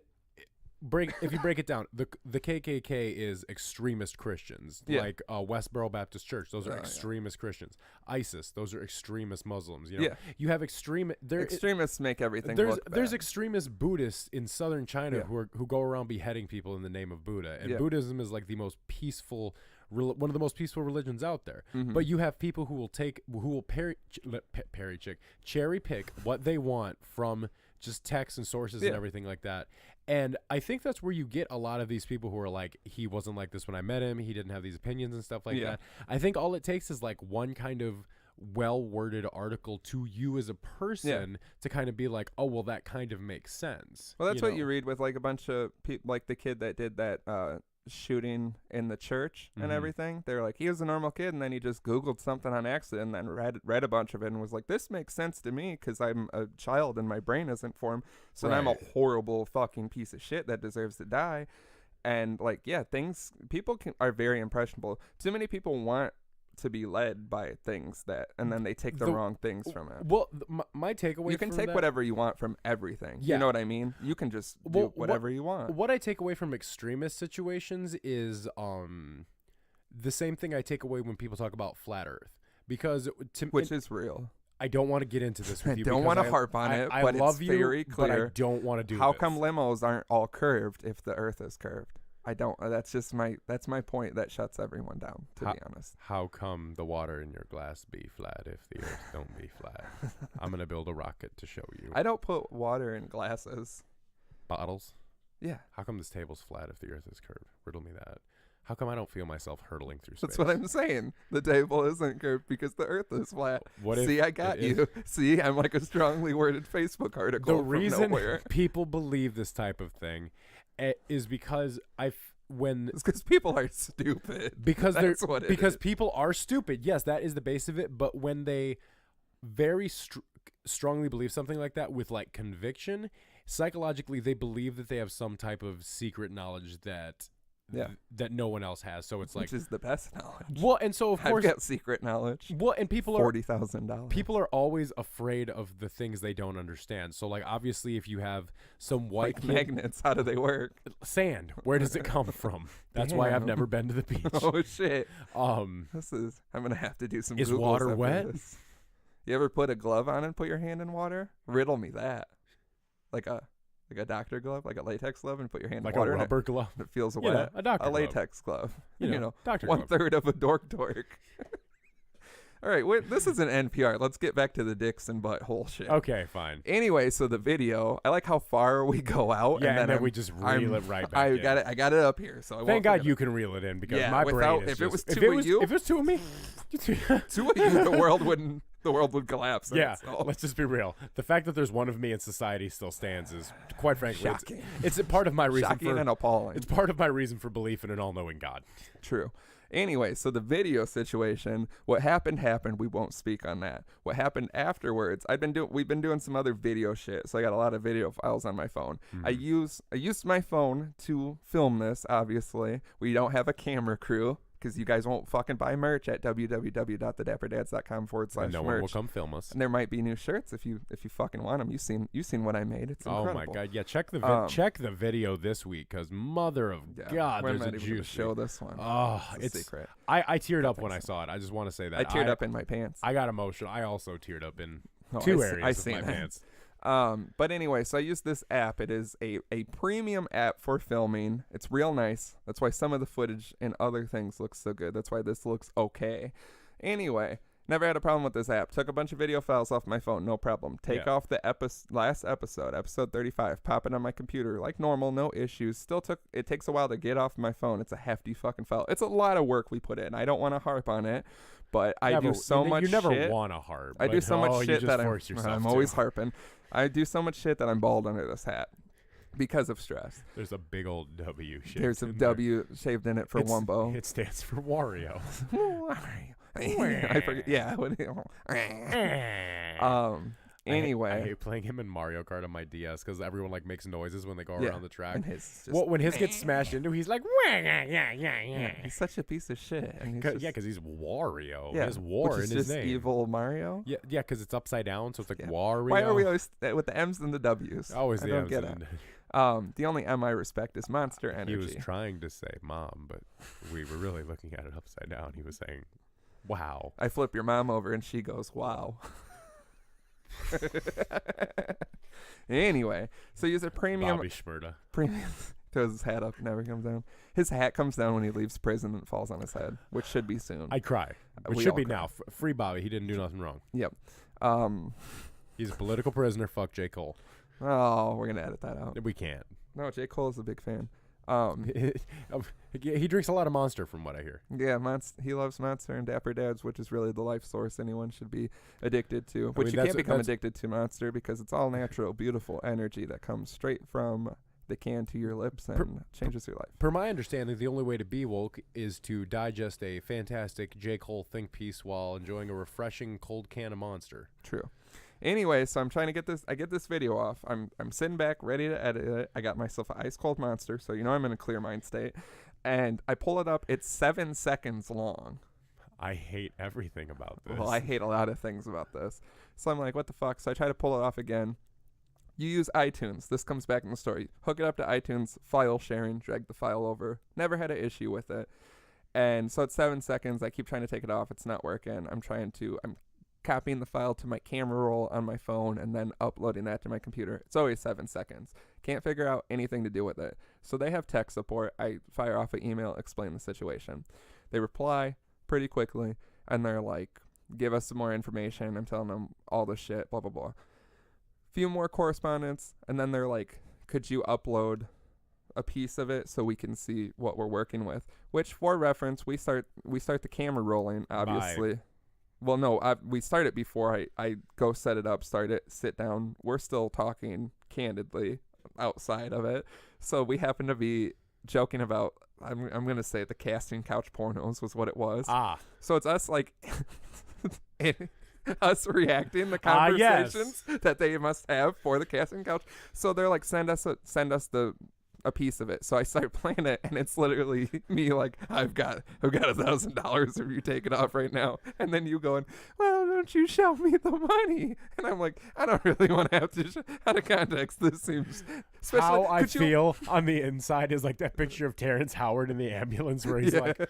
if you break it down, the KKK is extremist Christians, like Westboro Baptist Church, those are extremist Christians. ISIS, those are extremist Muslims. You know, you have extremists make everything. There's extremist Buddhists in southern China who go around beheading people in the name of Buddha, and Buddhism is like the most peaceful. One of the most peaceful religions out there, but you have people who will cherry pick what they want from just texts and sources and everything like that. And I think that's where you get a lot of these people who are like, he wasn't like this when I met him. He didn't have these opinions and stuff like that. I think all it takes is like one kind of well-worded article to you as a person to kind of be like, oh, well, that kind of makes sense. Well, that's what you read with like a bunch of people, like the kid that did that shooting in the church and everything. They're like, he was a normal kid, and then he just Googled something on accident and then read a bunch of it and was like, this makes sense to me because I'm a child and my brain isn't formed. So I'm a horrible fucking piece of shit that deserves to die. And like, people are very impressionable. Too many people want to be led by things and then they take the wrong things from it. Well, my takeaway, you can take whatever you want from everything. You know what I mean? You can just do whatever you want. What I take away from extremist situations is the same thing I take away when people talk about flat Earth, because which is real. I don't want to get into this with you. I don't want to harp on it, but it's very clear. But I don't want to do How this. come limos aren't all curved if the Earth is curved? I don't. That's my point that shuts everyone down, to be honest. How come the water in your glass be flat if the Earth don't be flat? I'm going to build a rocket to show you. I don't put water in glasses. Bottles? Yeah. How come this table's flat if the Earth is curved? Riddle me that. How come I don't feel myself hurtling through space? That's what I'm saying. The table isn't curved because the Earth is flat. See, I got you. See, I'm like a strongly worded Facebook article. The reason nowhere. People believe this type of thing is because it's because people are stupid. Because people are stupid. Yes, that is the base of it. But when they very strongly believe something like that with like conviction, psychologically they believe that they have some type of secret knowledge that no one else has. So it's which is the best knowledge. Well, and so of course I've got secret knowledge. Well, and people $40,000. People are always afraid of the things they don't understand. So like obviously if you have some white magnets, how do they work? Sand, where does it come from? That's why I've never been to the beach. Oh shit. I'm gonna have to do some Is Googles water wet? This. You ever put a glove on and put your hand in water? Riddle me that. Like a doctor glove, like a latex glove, and put your hand in water. Like a rubber glove. And it feels wet. A doctor glove. Latex glove. Doctor 1/3 of a dork. All right, this is an NPR. Let's get back to the dicks and butthole shit. Okay, fine. Anyway, so the video, I like how far we go out. Yeah, and then we just reel it right back in. I got it up here. So thank God you can reel it in because my brain is if it was two of you, if it was two of me, two of you, the world would collapse. Yeah, let's just be real. The fact that there's one of me in society still stands is, quite frankly, it's a part of my reason shocking and appalling. It's part of my reason for belief in an all-knowing God. True. Anyway, so the video situation, what happened. We won't speak on that. What happened afterwards? We've been doing some other video shit, so I got a lot of video files on my phone. I used my phone to film this. Obviously, we don't have a camera crew because you guys won't fucking buy merch at www.thedapperdads.com/merch. No one will come film us. And there might be new shirts if you fucking want them. You've seen what I made. It's incredible. Oh my God! Yeah, check the video this week because mother of God, we're there's not a even juice. Show this one. Oh, it's a secret. I teared up when I saw it. I just want to say that I teared up in my pants. I got emotional. I also teared up in two areas of my pants. But anyway, so I use this app. It is a premium app for filming. It's real nice. That's why some of the footage and other things look so good. That's why this looks okay. Anyway, never had a problem with this app. Took a bunch of video files off my phone. No problem. Take off the last episode 35. Pop it on my computer like normal. No issues. It takes a while to get off my phone. It's a hefty fucking file. It's a lot of work we put in. I don't want to harp on it. But I do so much shit. You never want to harp. I do so much shit that I'm always to. harping. I do so much shit that I'm bald under this hat because of stress. There's a big old W shaved. There's a W shaved in it for Wumbo. It stands for Wario. I forget. Yeah. Anyway, I hate playing him in Mario Kart on my DS because everyone like makes noises when they go around the track. And when his gets smashed into, he's like, he's such a piece of shit. Because he's Wario. Yeah, he has war in his name. Evil Mario. Yeah, because it's upside down, so it's like Wario. Why are we always with the M's and the W's? Always the M's. I don't get it. The only M I respect is Monster Energy. He was trying to say mom, but we were really looking at it upside down. He was saying, wow. I flip your mom over and she goes, wow. Anyway, so use a premium. Bobby Shmurda. Premium throws his hat up, never comes down. His hat comes down when he leaves prison and falls on his head, which should be soon. I cry. Which should be now. Free Bobby. He didn't do nothing wrong. Yep. He's a political prisoner. Fuck J. Cole. Oh, we're gonna edit that out. We can't. No, J. Cole is a big fan. He drinks a lot of Monster, from what I hear. Yeah, he loves Monster and Dapper Dads, which is really the life source anyone should be addicted to. Which you can't become addicted to Monster because it's all natural, beautiful energy that comes straight from the can to your lips and changes your life. Per my understanding, the only way to be woke is to digest a fantastic J. Cole think piece while enjoying a refreshing cold can of Monster. True. Anyway, so I'm trying to get this. I get this video off. I'm sitting back, ready to edit it. I got myself an ice cold Monster, so you know I'm in a clear mind state. And I pull it up. It's 7 seconds long. I hate everything about this. Well, I hate a lot of things about this. So I'm like, what the fuck? So I try to pull it off again. You use iTunes. This comes back in the story. Hook it up to iTunes, file sharing, drag the file over. Never had an issue with it. And so it's 7 seconds. I keep trying to take it off. It's not working. I'm copying the file to my camera roll on my phone and then uploading that to my computer. It's always 7 seconds. Can't figure out anything to do with it. So they have tech support. I fire off an email, explain the situation. They reply pretty quickly, and they're like, give us some more information. I'm telling them all this shit, blah, blah, blah. Few more correspondence, and then they're like, could you upload a piece of it so we can see what we're working with? Which, for reference, we start the camera rolling, obviously. Bye. Well, no, we start it before I go set it up, start it, sit down. We're still talking candidly outside of it. So we happen to be joking about, I'm going to say the casting couch pornos was what it was. So it's us like, us reacting the conversations that they must have for the casting couch. So they're like, send us a piece of it. So I start playing it, and it's literally me like, I've got $1,000 if you take it off right now. And then you going, well, don't you show me the money? And I'm like, I don't really want to have to out of context. This seems how I feel on the inside is like that picture of Terrence Howard in the ambulance where he's like,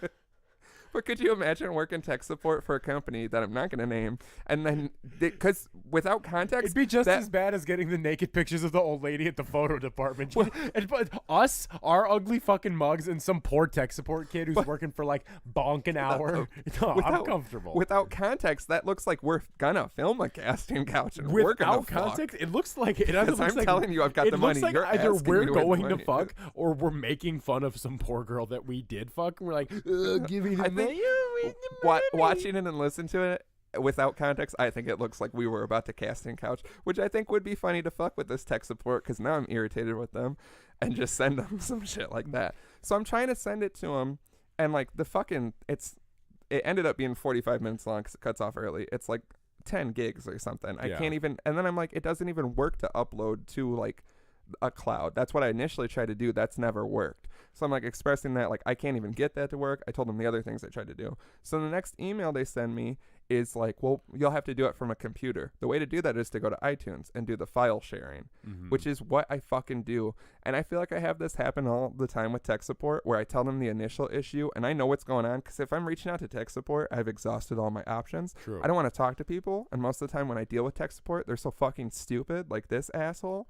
but could you imagine working tech support for a company that I'm not going to name, and then because without context, it'd be just as bad as getting the naked pictures of the old lady at the photo department. But us, our ugly fucking mugs, and some poor tech support kid who's working for like bonk an hour. I'm comfortable. Without context, that looks like we're gonna film a casting couch and we're gonna fuck. Without context, it looks like it. I'm telling you, I've got the money. Like You're either we're going to fuck money. or we're making fun of some poor girl that we did fuck. And we're like, give me the money. Watching it and listening to it without context, I think it looks like we were about to casting couch, which I think would be funny to fuck with this tech support because now I'm irritated with them and just send them some shit like that. So I'm trying to send it to them, and like it ended up being 45 minutes long because it cuts off early. It's like 10 gigs or something. I can't even, and then I'm like, it doesn't even work to upload to like a cloud. That's what I initially tried to do. That's never worked. So I'm like expressing that like I can't even get that to work. I told them the other things I tried to do. So the next email they send me is like, well, you'll have to do it from a computer. The way to do that is to go to iTunes and do the file sharing, which is what I fucking do. And I feel like I have this happen all the time with tech support where I tell them the initial issue and I know what's going on because if I'm reaching out to tech support, I've exhausted all my options. True. I don't want to talk to people. And most of the time when I deal with tech support, they're so fucking stupid, like this asshole.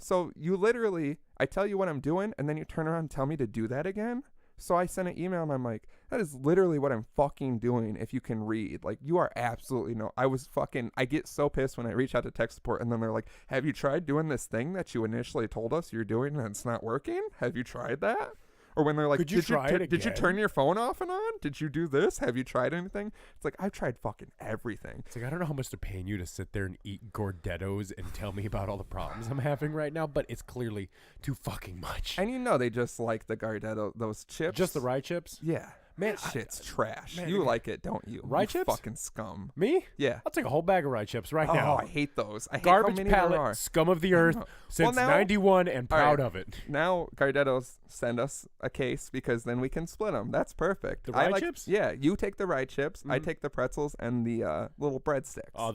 So you literally, I tell you what I'm doing, and then you turn around and tell me to do that again? So I sent an email, and I'm like, that is literally what I'm fucking doing if you can read. Like, you are absolutely I get so pissed when I reach out to tech support, and then they're like, have you tried doing this thing that you initially told us you're doing and it's not working? Have you tried that? Or when they're like, did you turn your phone off and on? Did you do this? Have you tried anything? It's like, I've tried fucking everything. It's like, I don't know how much they're paying you to sit there and eat Gordettos and tell me about all the problems I'm having right now, but it's clearly too fucking much. And they just like the Gardetto, those chips. Just the rye chips? Yeah. Man, that shit's trash. Man, you like it, don't you? Rye chips? Fucking scum. Me? Yeah. I'll take a whole bag of rye chips right now. Oh, I hate those. I hate Garbage how many palate, there are. Scum of the earth since 91 and proud of it. Now Gardettos send us a case because then we can split them. That's perfect. The rye chips? Yeah, you take the rye chips. I take the pretzels and the little breadsticks. Oh,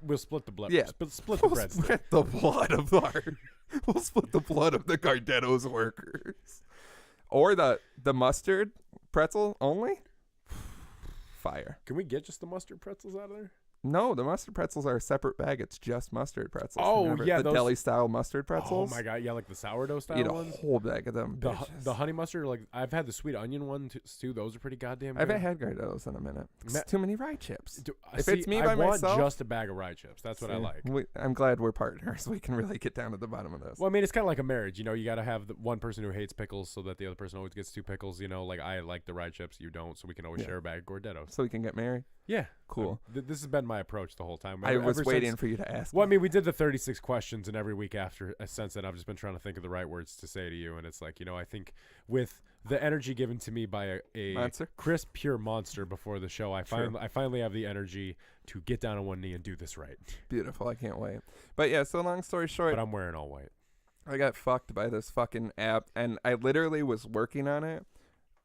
we'll split the blood. Yeah. Split the breadsticks. Split the blood of we'll split the blood of the Gardettos workers. Or the mustard pretzel only. Fire. Can we get just the mustard pretzels out of there? No, the mustard pretzels are a separate bag. It's just mustard pretzels. Oh, remember? yeah, the those- deli style mustard Oh pretzels. my god, yeah, like the sourdough style Eat a ones. whole bag of them. The honey mustard, like I've had the sweet onion one too. Those are pretty goddamn I good. haven't had those in a minute. It's Ma- too many rye chips. If See, it's me I by want myself, just a bag of rye chips. That's what I like. I'm glad we're partners. We can really get down to the bottom of this. Well, I mean, it's kind of like a marriage. You know, you got to have the one person who hates pickles so that the other person always gets 2 pickles. You know, like I like the rye chips, you don't, so we can always share a bag of Gordettos. So we can get married. Yeah, Cool. This has been my approach the whole time. I was Ever waiting since- for you to ask. Well, I mean, we did the 36 questions, and every week after, since then, I've just been trying to think of the right words to say to you. And it's like, you know, I think with the energy given to me by a Monster? crisp, pure monster before the show, I True. finally have the energy to get down on one knee and do this right. Beautiful. I can't wait. But yeah, so long story short, But I'm wearing all white. I got fucked by this fucking app, and I literally was working on it.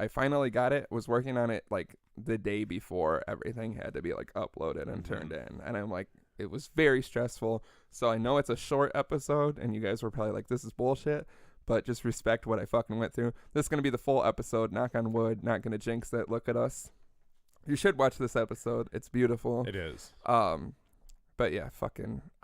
I finally got it, was working on it like the day before everything had to be like uploaded and turned in. And I'm like, it was very stressful. So I know it's a short episode, and you guys were probably like, this is bullshit, but just respect what I fucking went through. This is going to be the full episode, knock on wood, not going to jinx it. Look at us. You should watch this episode. It's beautiful. It is. But yeah,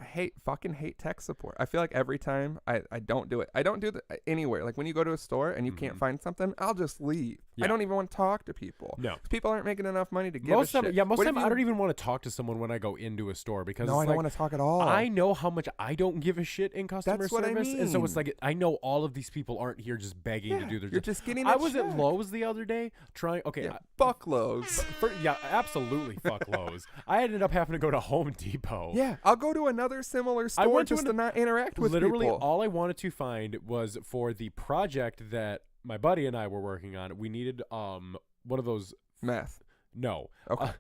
I hate tech support. I feel like every time I don't do it. I don't do that anywhere. Like when you go to a store and you can't find something, I'll just leave. Yeah. I don't even want to talk to people. No. People aren't making enough money to give Most a of shit. yeah, most What of if I you- don't even want to talk to someone when I go into a store because No, it's I don't like, want to talk at all. I know how much I don't give a shit in customer That's what I service, and so it's mean. like I know all of these people aren't here just begging to do their You're job. just getting I a was at check. Lowe's the other day trying. Okay, Yeah, fuck Lowe's. yeah, absolutely, fuck Lowe's. I ended up having to go to Home Depot. Yeah, I'll go to another similar store went to just to not interact with Literally, people. all I wanted to find was for the project that my buddy and I were working on. We needed one of those. Math. No. Okay.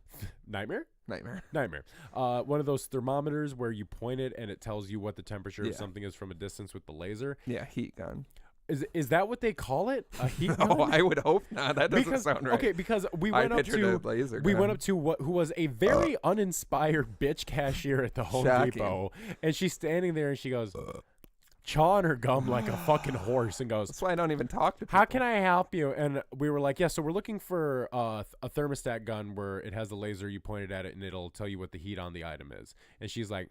Nightmare. Nightmare. One of those thermometers where you point it and it tells you what the temperature of Yeah. something is from a distance with the laser. Yeah, heat gun. Is that what they call it? A heat gun? No, I would hope not. That doesn't sound right. Okay, because we I went up pictured to a laser we gun. went up to who was a very uninspired bitch cashier at the Home Shocking. Depot, and she's standing there and she goes, chawing her gum like a fucking horse, and goes, That's why I don't even talk to people. "How can I help you?" And we were like, "Yeah, so we're looking for a thermostat gun where it has the laser. You point it at it, and it'll tell you what the heat on the item is." And she's like,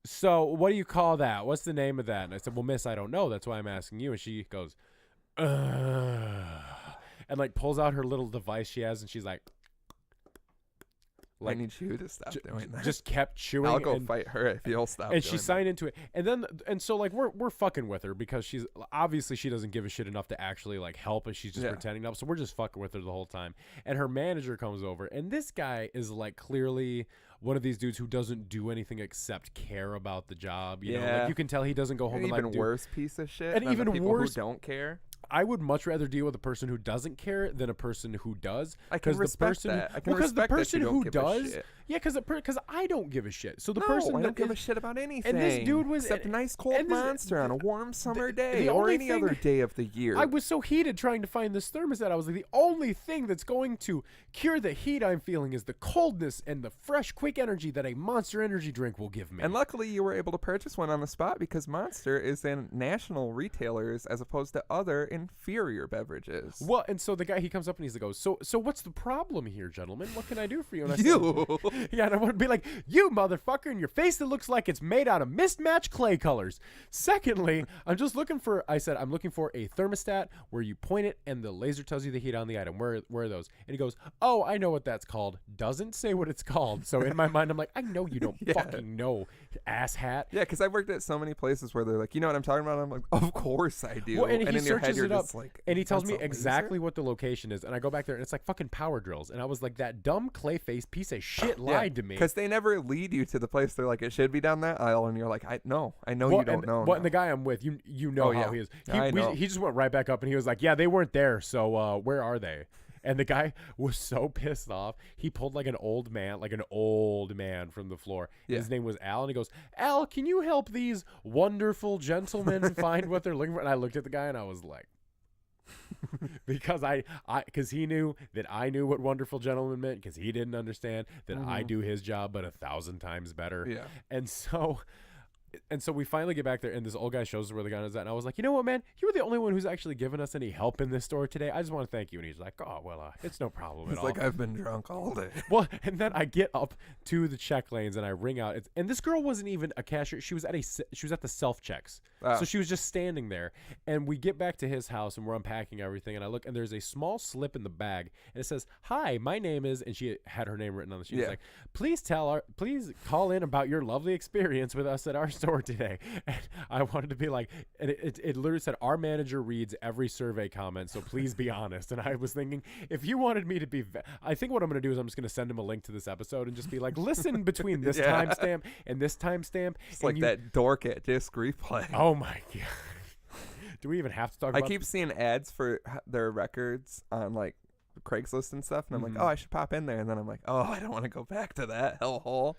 "So what do you call that? What's the name of that?" And I said, "Well, miss, I don't know. That's why I'm asking you." And she goes, and like pulls out her little device she has, and she's like, I need you to stop doing that. just kept chewing. I'll go and, fight her if you'll stop. and doing she signed into it, and so like we're fucking with her because she's obviously she doesn't give a shit enough to actually like help, and she's just pretending to help. So we're just fucking with her the whole time. And her manager comes over, and this guy is like clearly one of these dudes who doesn't do anything except care about the job. You know, like you can tell he doesn't go home An and even like worse piece of shit. and than even the people worse- who don't care. I would much rather deal with a person who doesn't care than a person who does. I can 'cause respect the person that. I can well, 'cause respect the that person you don't who give a does, shit. yeah, because I don't give a shit. So the No, person I that don't give a is- shit about anything. and this dude was except a nice cold and this- monster on a warm summer day the or only any thing- other day of the year. I was so heated trying to find this thermostat. I was like, the only thing that's going to cure the heat I'm feeling is the coldness and the fresh, quick energy that a Monster Energy drink will give me. And luckily, you were able to purchase one on the spot because Monster is in national retailers as opposed to other inferior beverages. Well, and so the guy, he comes up and he's like, so what's the problem here, gentlemen? What can I do for you? And I said, You. yeah, and I would be like, you motherfucker, and your face that looks like it's made out of mismatched clay colors. Secondly, I'm looking for a thermostat where you point it and the laser tells you the heat on the item. Where are those? And he goes, oh, I know what that's called. Doesn't say what it's called. So in my mind, I'm like, I know you don't fucking know, asshat. Yeah, because I've worked at so many places where they're like, you know what I'm talking about? I'm like, of course I do. Well, and he in your head, searches you're it up, just like, and he tells me "That's a exactly laser?" what the location is. And I go back there, and it's like fucking power drills. And I was like, that dumb clay-faced piece of shit lied to me. Because they never lead you to the place. They're like, it should be down that aisle, and you're like, I know Well, you don't and, know. Well, now. and the guy I'm with, you know Oh, how yeah. he is. I know. He just went right back up, and he was like, yeah, they weren't there, so where are they? And the guy was so pissed off. He pulled like an old man from the floor. Yeah. His name was Al, and he goes, Al, can you help these wonderful gentlemen find what they're looking for? And I looked at the guy, and I was like, because he knew that I knew what wonderful gentleman meant, because he didn't understand that I do his job but 1,000 times better. Yeah. And so And so we finally get back there, and this old guy shows us where the gun is at. And I was like, you know what, man? You were the only one who's actually given us any help in this store today. I just want to thank you. And he's like, oh, well, it's no problem at all. He's like, I've been drunk all day. Well, and then I get up to the check lanes, and I ring out. And this girl wasn't even a cashier. She was at the self-checks. So she was just standing there. And we get back to his house, and we're unpacking everything. And I look, and there's a small slip in the bag. And it says, hi, my name is, and she had her name written on the sheet. It's like, please call in about your lovely experience with us at our store today. And I wanted to be like, and it literally said, our manager reads every survey comment, so please be honest. And I was thinking, if you wanted me to be, I think what I'm going to do is I'm just going to send him a link to this episode and just be like, listen between this timestamp and this timestamp. It's like that dork at Disc Replay. Oh my God. Do we even have to talk about I keep seeing ads for their records on like Craigslist and stuff, and I'm like, oh, I should pop in there. And then I'm like, oh, I don't want to go back to that hellhole.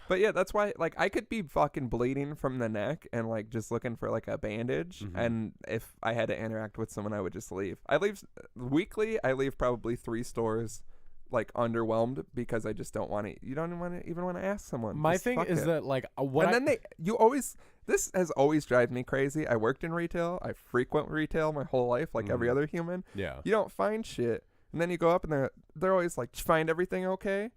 But yeah, that's why, like, I could be fucking bleeding from the neck and, like, just looking for, like, a bandage. And if I had to interact with someone, I would just leave. I leave weekly. I leave probably 3 stores, like, underwhelmed because I just don't want to. You don't even want to ask someone. My thing is that, like, this has always driven me crazy. I worked in retail. I frequent retail my whole life, like every other human. Yeah. You don't find shit. And then you go up and they're always like, find everything okay?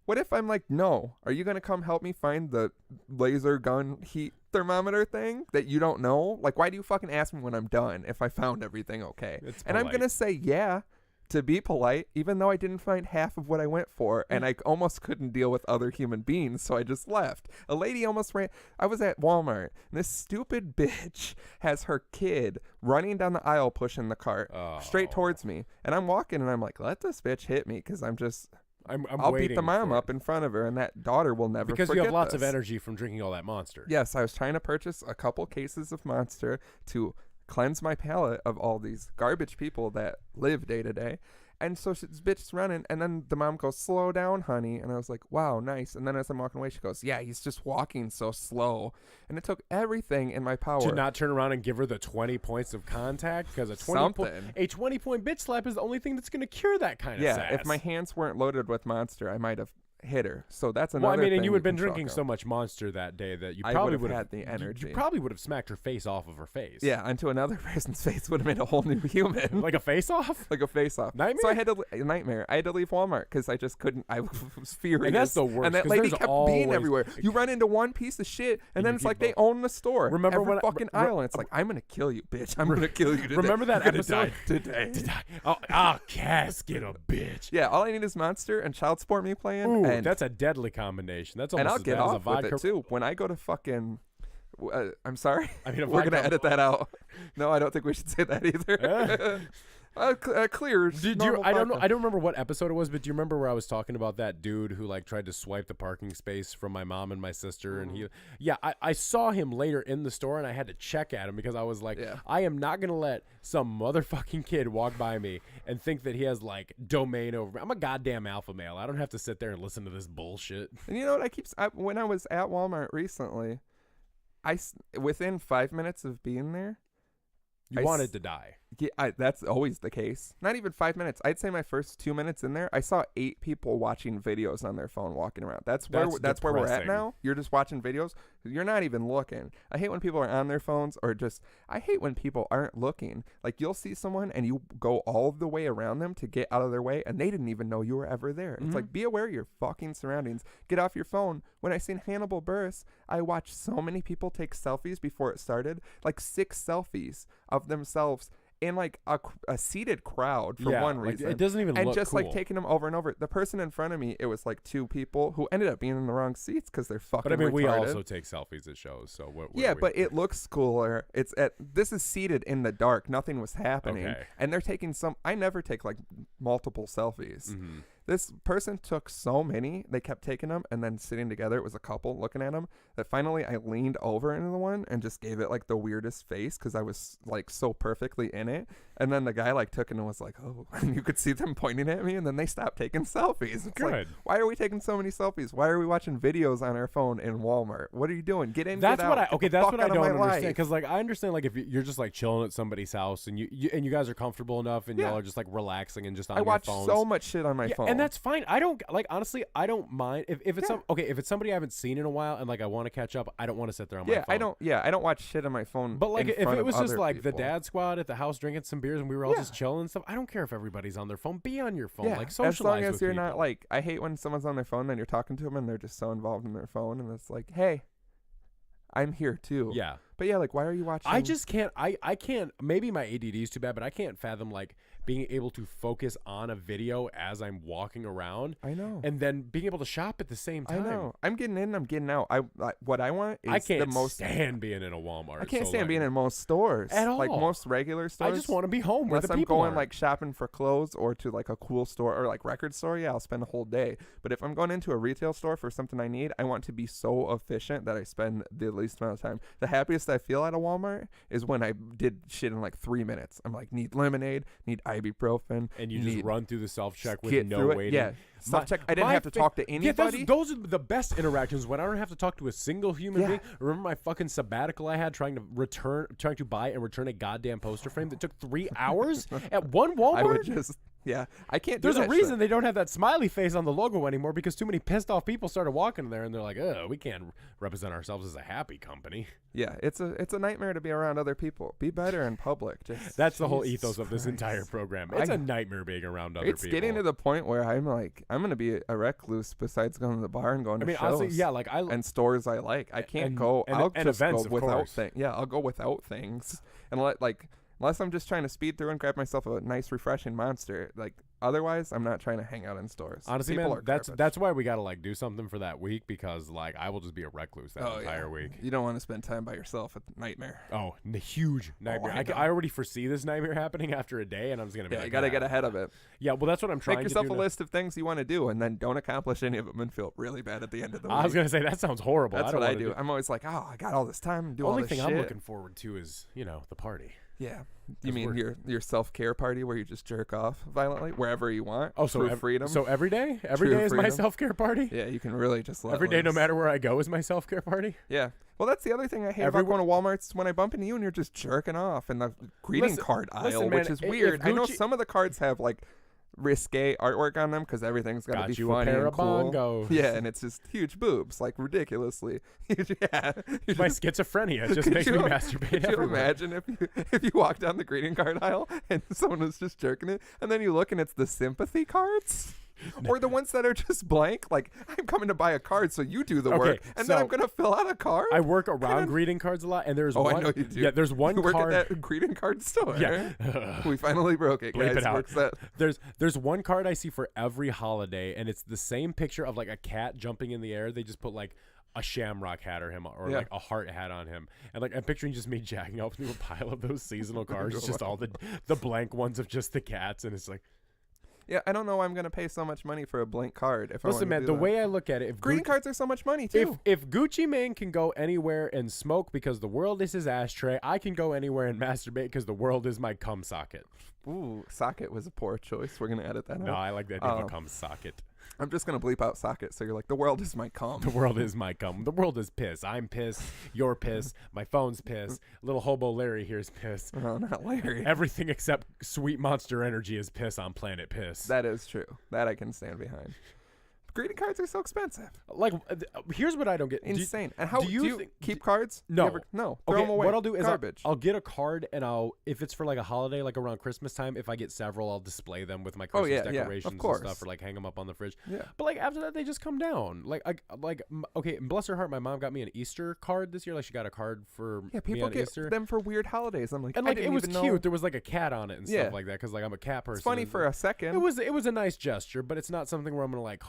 What if I'm like, no, are you going to come help me find the laser gun heat thermometer thing that you don't know? Like, why do you fucking ask me when I'm done if I found everything okay? And I'm going to say, yeah, to be polite, even though I didn't find half of what I went for. And I almost couldn't deal with other human beings, so I just left. A lady almost ran. I was at Walmart, and this stupid bitch has her kid running down the aisle pushing the cart straight towards me. And I'm walking, and I'm like, let this bitch hit me because I'll beat the mom up in front of her, and that daughter will never because forget you have lots this. of energy from drinking all that Monster. Yes, I was trying to purchase a couple cases of Monster to cleanse my palate of all these garbage people that live day to day. And so this bitch's running, and then the mom goes, slow down, honey. And I was like, wow, nice. And then as I'm walking away, she goes, yeah, he's just walking so slow. And it took everything in my power to not turn around and give her the 20 points of contact, because a 20-point bitch slap is the only thing that's going to cure that kind of sass. If my hands weren't loaded with Monster, I might have hit her. So that's another thing. Well, I mean, and you had been drinking so much Monster that day that you probably would have had the energy. You probably would have smacked her face off of her face. Yeah, onto another person's face would have made a whole new human. Like a face off? Like a face off. Nightmare? So I had to leave Walmart because I just couldn't. I was furious. And that's the worst. And that lady kept being everywhere. You run into one piece of shit, and then it's like they own the store. Remember every fucking aisle, and it's like, I'm gonna kill you, bitch. I'm gonna kill you today. Remember that episode? Today. Casket a bitch. Yeah, all I need is Monster and Child Support Me playing. Ooh, and that's a deadly combination. That's almost and I'll as get bad as a off vodka. with it too. When I go to fucking, I'm sorry. I mean, we're gonna edit that out. No, I don't think we should say that either. Clear. I don't remember what episode it was, but do you remember where I was talking about that dude who like tried to swipe the parking space from my mom and my sister? And I saw him later in the store, and I had to check at him because I was like, I am not gonna let some motherfucking kid walk by me and think that he has like domain over me. I'm a goddamn alpha male. I don't have to sit there and listen to this bullshit. And you know what? When I was at Walmart recently, within 5 minutes of being there, you wanted to die. Yeah, that's always the case. Not even 5 minutes. I'd say my first 2 minutes in there, I saw 8 people watching videos on their phone walking around. That's where we're at now. You're just watching videos. You're not even looking. I hate when people are on their phones, or I hate when people aren't looking. Like, you'll see someone and you go all the way around them to get out of their way, and they didn't even know you were ever there. It's like, be aware of your fucking surroundings. Get off your phone. When I seen Hannibal Buress, I watched so many people take selfies before it started. Like 6 selfies of themselves in like a seated crowd for one reason. It doesn't even look and just cool. like taking them over and over. The person in front of me, it was like 2 people who ended up being in the wrong seats because they're fucking. But I mean, retarded. we also take selfies at shows, so what? But it looks cooler. This is seated in the dark. Nothing was happening, and they're taking some. I never take like multiple selfies. This person took so many, they kept taking them and then sitting together. It was a couple looking at them that finally I leaned over into the one and just gave it like the weirdest face because I was like so perfectly in it. And then the guy like took it and was like, oh, and you could see them pointing at me, and then they stopped taking selfies. It's like, why are we taking so many selfies? Why are we watching videos on our phone in Walmart? What are you doing? Get in, that's get what out. that's what I don't understand. Because like I understand like if you're just like chilling at somebody's house and you guys are comfortable enough and y'all are just like relaxing and just on your phones. I watch so much shit on my phone, and that's fine. I don't like honestly. I don't mind if it's if it's somebody I haven't seen in a while and like I want to catch up. I don't want to sit there on my phone. I don't watch shit on my phone. But like if it was just like people. the dad squad at the house drinking some beers and we were all just chilling and stuff, I don't care if everybody's on their phone. Be on your phone. Like socialize as long as with you're people. not like, I hate when someone's on their phone and you're talking to them and they're just so involved in their phone and it's like, hey, I'm here too. Yeah. But yeah, like why are you watching? I just can't. I can't. Maybe my ADD is too bad, but I can't fathom like being able to focus on a video as I'm walking around. I know. And then being able to shop at the same time. I know. I'm getting in. I'm getting out. What I want is I can't the most stand being in a Walmart. I can't stand like, being in most stores at all. Like most regular stores. I just want to be home where unless the I'm people going are. like shopping for clothes or to like a cool store or like record store. Yeah, I'll spend a whole day. But if I'm going into a retail store for something I need, I want to be so efficient that I spend the least amount of time. The happiest I feel at a Walmart is when I did shit in like 3 minutes. I'm like, need lemonade, need ibuprofen, and you just run through the self-check with get no through it. waiting. Yeah. Self-check. I didn't have to talk to anybody. Yeah, those are the best interactions when I don't have to talk to a single human being. Remember my fucking sabbatical I had trying to buy and return a goddamn poster frame that took 3 hours at one Walmart? I would just... Yeah, I can't do There's that a reason shit. they don't have that smiley face on the logo anymore because too many pissed off people started walking in there and they're like, oh, we can't represent ourselves as a happy company. Yeah, it's a nightmare to be around other people. Be better in public. That's the whole ethos of this entire program. It's a nightmare being around other people. It's getting to the point where I'm like, I'm going to be a recluse besides going to the bar and going to shows. Honestly, yeah, like and stores I like. I can't go. I'll just events, go without things. Yeah, I'll go without things. And unless I'm just trying to speed through and grab myself a nice, refreshing Monster, like otherwise, I'm not trying to hang out in stores. Honestly, man, that's why we gotta like do something for that week because like I will just be a recluse that entire week. You don't want to spend time by yourself. It's a nightmare. Oh, huge nightmare. I already foresee this nightmare happening after a day, and I'm just gonna be like, you gotta get ahead of it. Yeah, well, that's what I'm trying to do. Make yourself a list of things you want to do, and then don't accomplish any of them and feel really bad at the end of the week. I was gonna say that sounds horrible. That's what I do. I'm always like, oh, I got all this time to do all this shit. Only thing I'm looking forward to is the party. Yeah. You mean your self-care party where you just jerk off violently wherever you want? Oh, so freedom. So every day is my self-care party? Yeah, you can really just let every day, no matter where I go, is my self-care party? Yeah. Well, that's the other thing I hate about going to Walmart's when I bump into you and you're just jerking off in the greeting card aisle, which is weird. I know some of the cards have like risque artwork on them because everything's got to be funny and cool. Bongos. Yeah, and it's just huge boobs, like ridiculously. Yeah, my schizophrenia just makes me masturbate. Could you imagine if you walk down the greeting card aisle and someone was just jerking it, and then you look and it's the sympathy cards? Or the ones that are just blank, like I'm coming to buy a card, so you do the work, and then I'm gonna fill out a card. I work around greeting cards a lot, and there's one. I know you do. Yeah, there's one you card. Work at that greeting card store. Yeah, we finally broke it, guys. Bleep it out. There's one card I see for every holiday, and it's the same picture of like a cat jumping in the air. They just put like a shamrock hat or like a heart hat on him, and like I'm picturing just me jacking up through a pile of those seasonal cards, just all the blank ones of just the cats, and it's like. Yeah, I don't know why I'm going to pay so much money for a blank card. Listen, man, the way I look at it, if greeting cards are so much money, too. If Gucci Mane can go anywhere and smoke because the world is his ashtray, I can go anywhere and masturbate because the world is my cum socket. Ooh, socket was a poor choice. We're going to edit that out. No, I like that name, cum socket. I'm just going to bleep out socket, so you're like, the world is my cum. The world is my cum. The world is piss. I'm piss. You're piss. My phone's piss. Little hobo Larry here's piss. No, not Larry. Everything except sweet Monster Energy is piss on planet piss. That is true. That I can stand behind. Greeting cards are so expensive. Like, here's what I don't get. Insane. And how do you keep cards? No. No. Throw them away. What I'll do is garbage. I'll get a card, and if it's for like a holiday, like around Christmas time, if I get several, I'll display them with my Christmas decorations and stuff, or like hang them up on the fridge. Yeah. But like after that, they just come down. Okay, and bless her heart, my mom got me an Easter card this year. Like she got a card for me on Easter. People get them for weird holidays. I'm like, and like it was cute. There was like a cat on it and stuff like that because like I'm a cat person. It's funny for a second. It was a nice gesture, but it's not something where I'm gonna like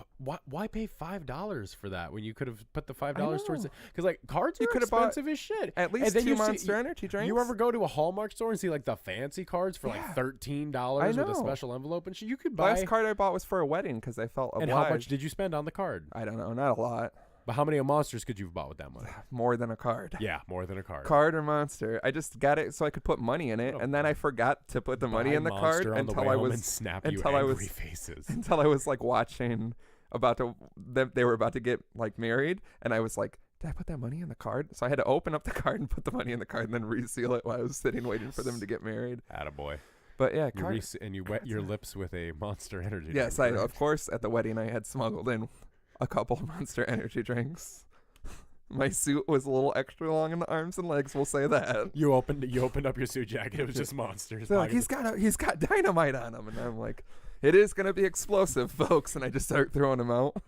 why pay $5 for that when you could have put the $5 towards it? Because like cards are expensive as shit. At least 2 Monster Energy drinks. You ever go to a Hallmark store and see like the fancy cards for like $13 with a special envelope and shit? You could buy. Last card I bought was for a wedding because I felt obliged. And how much did you spend on the card? I don't know, not a lot. But how many monsters could you have bought with that money? More than a card. Yeah, more than a card. Card or monster. I just got it so I could put money in it, and then I forgot to put the money in the card until I was faces. Until I was like watching they were about to get like married, and I was like, did I put that money in the card? So I had to open up the card and put the money in the card and then reseal it while I was sitting waiting for them to get married. Attaboy. But yeah, you wet your lips with a Monster Energy drink. Yes, of course, at the wedding I had smuggled in a couple Monster Energy drinks. My suit was a little extra long in the arms and legs, we'll say that. You opened up your suit jacket, it was just monsters. So like, he's got dynamite on him, and I'm like, it is gonna be explosive, folks, and I just start throwing them out.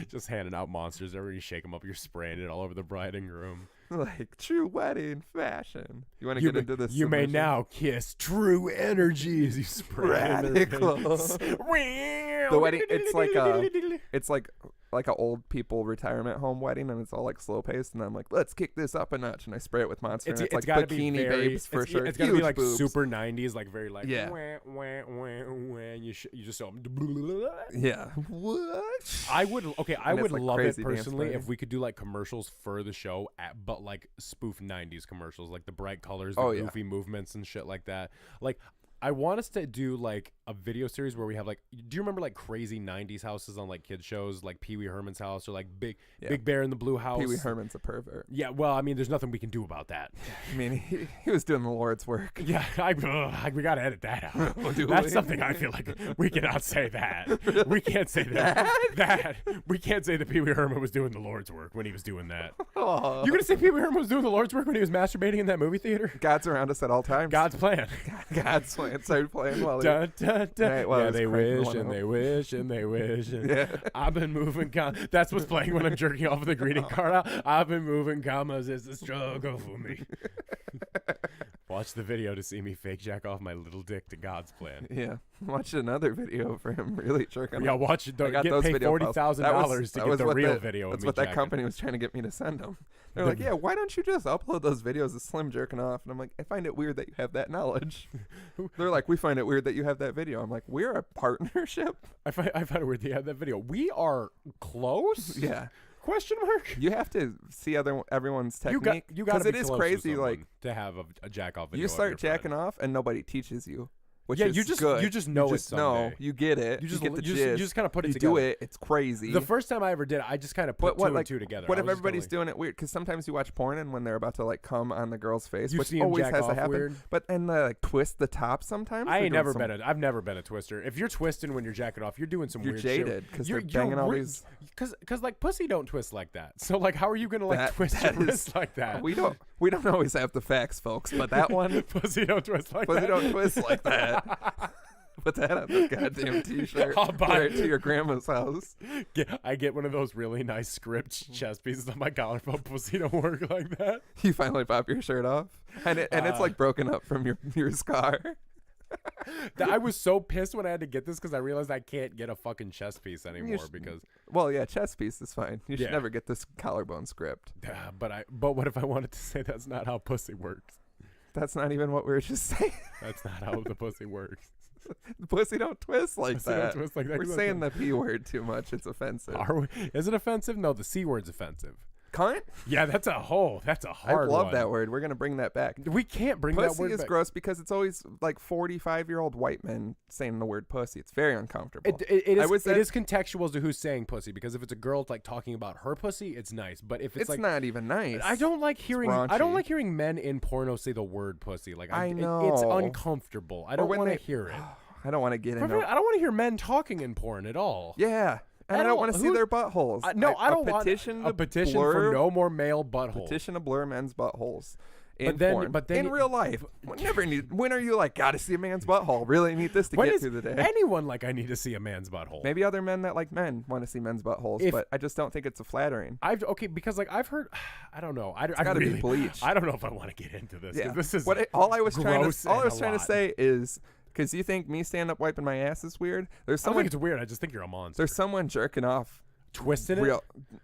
Just handing out monsters every you shake them up, you're spraying it all over the bride and groom. Like true wedding fashion. You want to get into this? You may now kiss true energy as you spray radical. The wedding, it's like an old people retirement home wedding, and it's all like slow paced, and I'm like, let's kick this up a notch, and I spray it with Monster. It's like bikini babes for sure. It's gotta be like boobs. Super 90s, like very like yeah. You just saw yeah. What? I would love it personally if we could do like commercials for the show, but like spoof 90s commercials, like the bright colors, the goofy movements and shit like that. Like I want us to do like a video series where we have like, do you remember like crazy 90s houses on like kids shows, like Pee Wee Herman's house or like Big Bear in the Blue House? Pee Wee Herman's a pervert. Yeah, well, I mean, there's nothing we can do about that. I mean, he was doing the Lord's work. Yeah, we got to edit that out. That's something I feel like we cannot say that. We can't say that. We can't say that Pee Wee Herman was doing the Lord's work when he was doing that. Oh. You're going to say Pee Wee Herman was doing the Lord's work when he was masturbating in that movie theater? God's around us at all times. God's plan. God's plan. Started playing while they wish and they wish and they wish. And yeah. I've been moving. That's what's playing when I'm jerking off with the greeting card out. I've been moving commas. It's a struggle for me. Watch the video to see me fake jack off my little dick to God's plan. Yeah. Watch another video for him really jerking off. Yeah, watch it. Get paid $40,000 to get the real video. That's what that company was trying to get me to send them. They're like, yeah, why don't you just upload those videos of Slim jerking off? And I'm like, I find it weird that you have that knowledge. They're like, we find it weird that you have that video. I'm like, we're a partnership. I find it weird that you have that video. We are close? Yeah. Question mark? You have to see everyone's technique. You got to be it is close crazy, like to have a jack off video. You start jacking off and nobody teaches you. Which you just know you get it. You get the gist. You just kind of put it you together. Do it. It's crazy. The first time I ever did it, I just kind of put two and two together. What if everybody's doing it weird? Because sometimes you watch porn and when they're about to like come on the girl's face, you which see always has to happen. Weird. But and like twist the top sometimes. I've never been a twister. If you're twisting when you're jacking off, you're doing some weird shit. You're jaded because they're banging all these. Because like pussy don't twist like that. So like how are you gonna like twist your wrist like that? We don't always have the facts, folks. But that one, pussy don't twist like that. Pussy don't twist like that. Put that on the goddamn t-shirt. I'll buy it to your grandma's house. I get one of those really nice script chest pieces on my collarbone. Pussy don't work like that. You finally pop your shirt off, and it's like broken up from your scar. I was so pissed when I had to get this because I realized I can't get a fucking chest piece anymore because. Well, yeah, chest piece is fine. You should never get this collarbone script. But what if I wanted to say that's not how pussy works? That's not even what we were just saying. That's not how the pussy works. The pussy don't twist like that. Don't twist like that. We're saying the P word too much. It's offensive. Are we? Is it offensive? No, the C word's offensive. Cunt? Yeah, that's a hard I love one. that word. We're going to bring that back. We can't bring pussy that word back. Pussy is gross because it's always like 45-year-old white men saying the word pussy. It's very uncomfortable. It is contextual to who's saying pussy because if it's a girl like talking about her pussy, it's nice. But if it's like not even nice. I don't like hearing men in porno say the word pussy. Like I know. It's uncomfortable. I don't want to hear it. I don't want to get into I don't want to hear men talking in porn at all. Yeah. And I don't want to see their buttholes. I don't want a petition for no more male buttholes. Petition to blur men's buttholes. But then in real life, when are you like, gotta see a man's butthole? Really need this to get through the day? Anyone like I need to see a man's butthole? Maybe other men that like men want to see men's buttholes, but I just don't think it's flattering. Because like I've heard, I don't know. It's gotta be bleached. I don't know if I want to get into this. Yeah. This is all I was trying to say is. Because you think me stand up wiping my ass is weird? I don't think it's weird. I just think you're a monster. There's someone jerking off. Twisting it?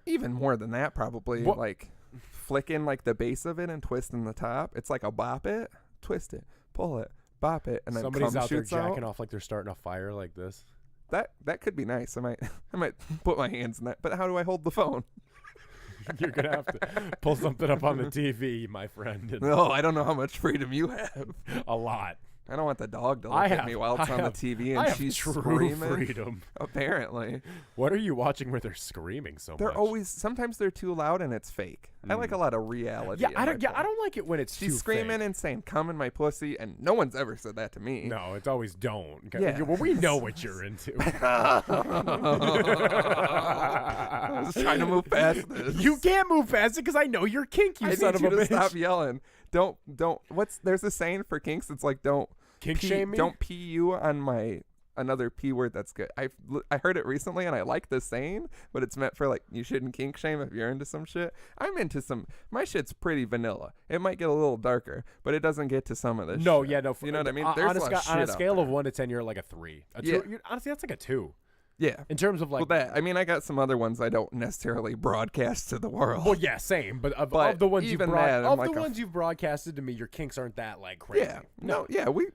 Even more than that, probably. What? Like flicking like the base of it and twisting the top. It's like a bop it, twist it, pull it, bop it, and then somebody's out there jacking off like they're starting a fire like this. That could be nice. I might put my hands in that. But how do I hold the phone? You're going to have to pull something up on the TV, my friend. And No, I don't know how much freedom you have. a lot. I don't want the dog to look at me while it's on the TV and she's true screaming. freedom. Apparently. What are you watching where they're screaming so They're much? always, sometimes they're too loud and it's fake. I like a lot of reality. Yeah, I don't like it when it's She's too screaming fake. and saying, "Come in my pussy," and no one's ever said that to me. No, it's always don't. Okay. Yeah. Well, we know what you're into. I was trying to move past this. You can't move past it because I know you're kink, you I son need of you a to bitch. stop yelling. Don't. There's a saying for kinks. It's like don't Kink pee, shame me? Don't pee you on another P word that's good. I heard it recently and I like the saying, but it's meant for like you shouldn't kink shame if you're into some shit. I'm into my shit's pretty vanilla. It might get a little darker, but it doesn't get to some of this. No, shit. yeah, no. You know what I mean? On There's a, a lot of on a shit out scale of there. 1 to 10, you're like a 3. Yeah. Honestly, that's like a 2. Yeah. In terms of like, Well, I mean, I got some other ones I don't necessarily broadcast to the world. well, yeah, same. But of the ones you've even that, I'm like you've broadcasted to me, your kinks aren't that like crazy. Yeah. No. Yeah. We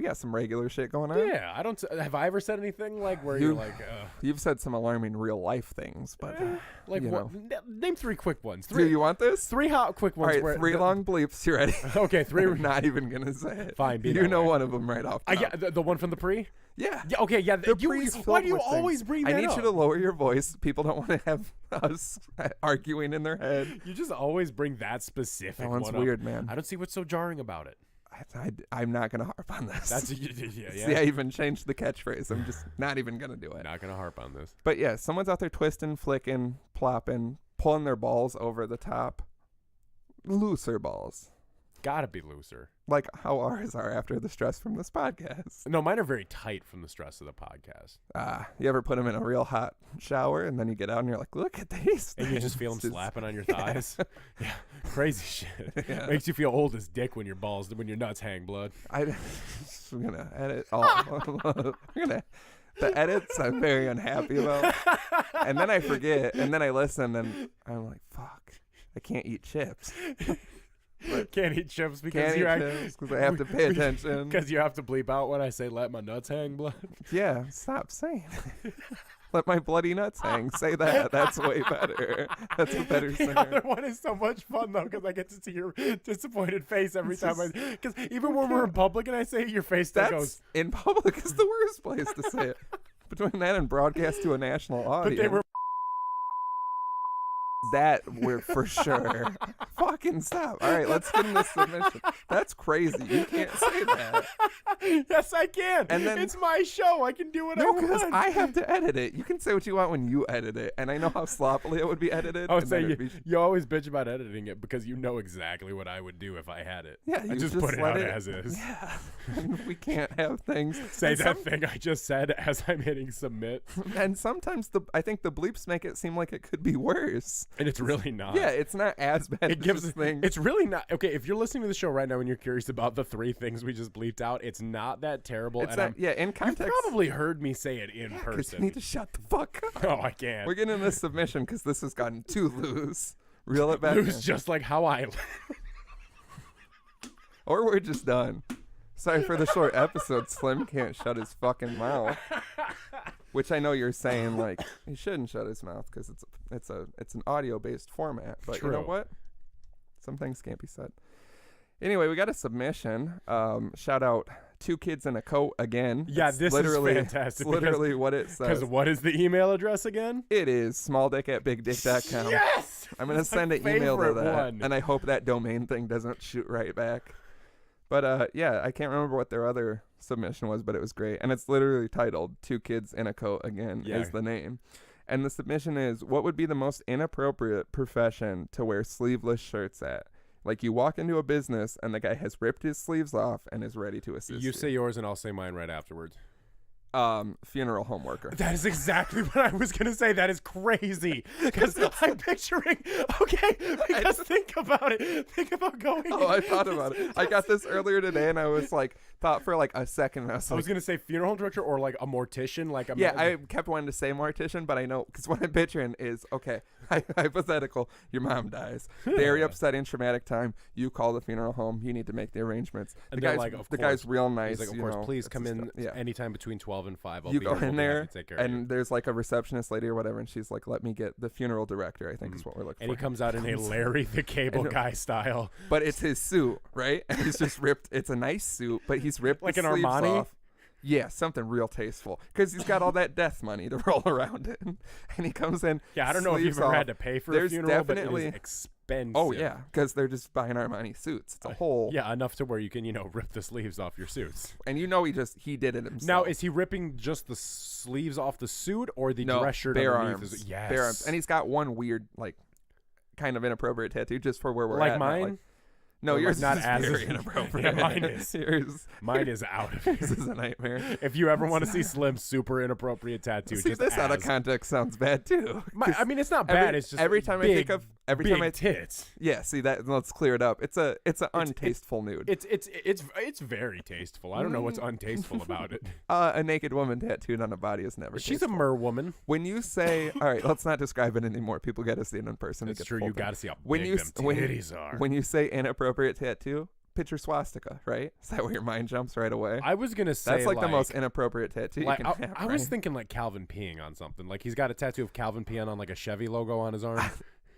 got some regular shit going on. Yeah, I don't. Have I ever said anything like where you're like, You've said some alarming real life things, but like you what? know. Name 3 quick ones. Do 3 you want this? 3 hot quick All ones. right, where 3 long bleeps. You ready? Okay, 3. I'm not even gonna say it. Fine, be You that know way. one of them right off. Top. Yeah, the one from the pre. Yeah. Yeah. Okay. Yeah. The You, pre's why filled do you with always things. bring that I need up? you to lower your voice. People don't want to have us arguing in their head. You just always bring that specific That one's one up. weird, man. I don't see what's so jarring about it. I'm not gonna harp on this. That's yeah. See, I even changed the catchphrase. I'm just not even gonna do it. Not gonna harp on this. But yeah, someone's out there twisting, flicking, plopping, pulling their balls over the top. Looser balls. Gotta be looser. Like how ours are after the stress from this podcast. No, mine are very tight from the stress of the podcast. You ever put them in a real hot shower and then you get out and you're like, look at these And you just feel them things. slapping on your thighs. Yeah, crazy shit. Yeah. Makes you feel old as dick when your nuts hang blood. I'm gonna edit all. The edits I'm very unhappy about. And then I forget, and then I listen, and I'm like, fuck, I can't eat chips. Can't eat chips because Can't you eat chips because I have to pay attention. Because you have to bleep out when I say let my nuts hang blood. Yeah, stop saying it. Let my bloody nuts hang. Say that. That's way better. That's a better The singer. other one is so much fun though because I get to see your disappointed face every time because even when we're in public and I say it, your face still That's goes. in public is the worst place to say it. Between that and broadcast to a national audience. But they were. That we're for sure. Fucking stop. All right, let's get in this submission. That's crazy. You can't say that. Yes, I can. And then- it's my show. I can do what I No, want. because I have to edit it. You can say what you want when you edit it, and I know how sloppily it would be edited. I would and say then it'd be- you always bitch about editing it because you know exactly what I would do if I had it. Yeah, I you just put it let out as is. Yeah, we can't have things. Say And that thing I just said as I'm hitting submit, And sometimes I think the bleeps make it seem like it could be worse. and it's really not. Yeah, it's not as bad. It gives as things. It's really not okay. If you're listening to the show right now and you're curious about the 3 things we just bleeped out, it's not that terrible. It's and not, I'm- yeah, in You've context. probably heard me say it in 'Cause person. you need to shut the fuck up. Oh, I can't. We're getting this submission because this has gotten too loose. Reel it back It was in. just like how I. Or we're just done. Sorry for the short episode. Slim can't shut his fucking mouth. Which I know you're saying like he shouldn't shut his mouth because it's an audio based format. But you know True. what? Some things can't be said. Anyway, we got a submission. Shout out 2 kids in a coat again. Yeah, It's this literally, is fantastic. It's literally what it says. Because what is the email address again? It is smalldick@bigdick.com. Yes. I'm gonna That's my send an email to favorite that, one. and I hope that domain thing doesn't shoot right back. But yeah, I can't remember what their other submission was, but it was great, and it's literally titled 2 kids in a coat again Yeah. is the name. And the submission is, what would be the most inappropriate profession to wear sleeveless shirts at? Like you walk into a business and the guy has ripped his sleeves off and is ready to assist you. You say yours and I'll say mine right afterwards. Funeral home worker. That is exactly what I was going to say. That is crazy. Because I'm picturing, okay, because think about it. Think about going. Oh, I thought about it. I got this earlier today, and I was like, thought for like a second. And I was gonna say funeral home director or like a mortician. Like I kept wanting to say mortician, but I know because what I'm picturing is hypothetical. Your mom dies. Very upsetting, traumatic time. You call the funeral home. You need to make the arrangements. And The guy's real nice. He's like, of course, please come in anytime between 12 and 5. You go in there, and there's like a receptionist lady or whatever, and she's like, "Let me get the funeral director." I think is what we're looking for. And he comes out in a Larry the Cable Guy style. But it's his suit, right? And he's just ripped. It's a nice suit, but he's ripped like the an sleeves Armani. off. Yeah, something real tasteful because he's got all that death money to roll around in, and he comes in. Yeah, I don't know if you've ever had to pay for a funeral, but it is expensive. Oh yeah, because they're just buying Armani suits. It's a whole enough to where you can rip the sleeves off your suits. And he did it himself. Now is he ripping just the sleeves off the suit or the dress shirt bare underneath? Arms. Yes, bare arms. And he's got one weird kind of inappropriate tattoo just for where we're like at. Mine. No, yours not is as very inappropriate. Yeah, mine is. Mine is out of here. This is a nightmare. If you ever want to see Slim's super inappropriate tattoo, see, just this out of context sounds bad too. I mean, it's not bad. It's just every time big, I think of big tits. Yeah, see that. Let's clear it up. It's an untasteful nude. It's very tasteful. I don't know what's untasteful about it. A naked woman tattooed on a body is never. She's tasteful. a mer woman. When you say, all right, let's not describe it anymore. People got to see it in person. It's true. You got to see how when big them titties are. When you say inappropriate tattoo, picture swastika, right? Is that where your mind jumps right away? I was gonna say that's like the most inappropriate tattoo you can have. I was thinking like Calvin peeing on something. Like he's got a tattoo of Calvin peeing on like a Chevy logo on his arm.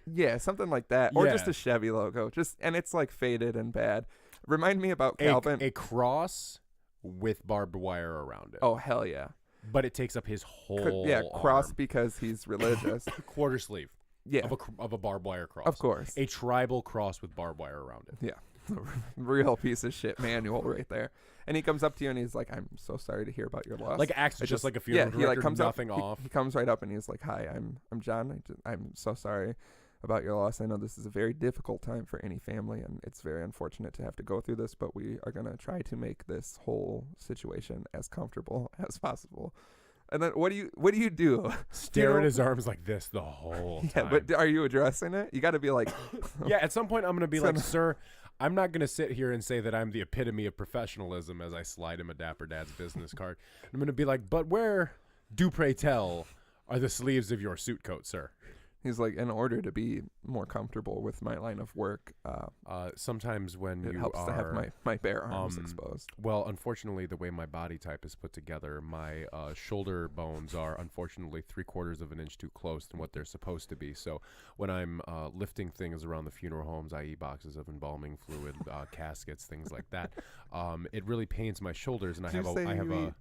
Yeah, something like that, or just a Chevy logo. And it's like faded and bad. Remind me about Calvin. A cross with barbed wire around it. Oh hell yeah! But it takes up his whole cross arm. because he's religious. Quarter sleeve. Yeah, of a barbed wire cross. Of course, a tribal cross with barbed wire around it. Yeah. Real piece of shit manual right there. And he comes up to you and he's like, "I'm so sorry to hear about your loss." Like acts just like a funeral director. He like comes nothing up, off. He comes right up and he's like, "Hi, I'm John. I'm so sorry about your loss. I know this is a very difficult time for any family, and it's very unfortunate to have to go through this. But we are gonna try to make this whole situation as comfortable as possible." And then what do you do? Stare at his arms like this the whole time. Yeah, but are you addressing it? You got to be like, yeah. At some point, I'm gonna be like, "Sir, I'm not going to sit here and say that I'm the epitome of professionalism," as I slide him a Dapper Dad's business card. I'm going to be like, "But where, do pray tell, are the sleeves of your suit coat, sir?" He's like, "In order to be more comfortable with my line of work, sometimes when it you helps to have my bare arms exposed." Well, unfortunately, the way my body type is put together, my shoulder bones are unfortunately 3/4 of an inch too close than what they're supposed to be. So when I'm lifting things around the funeral homes, i.e. boxes of embalming fluid, caskets, things like that, it really pains my shoulders. And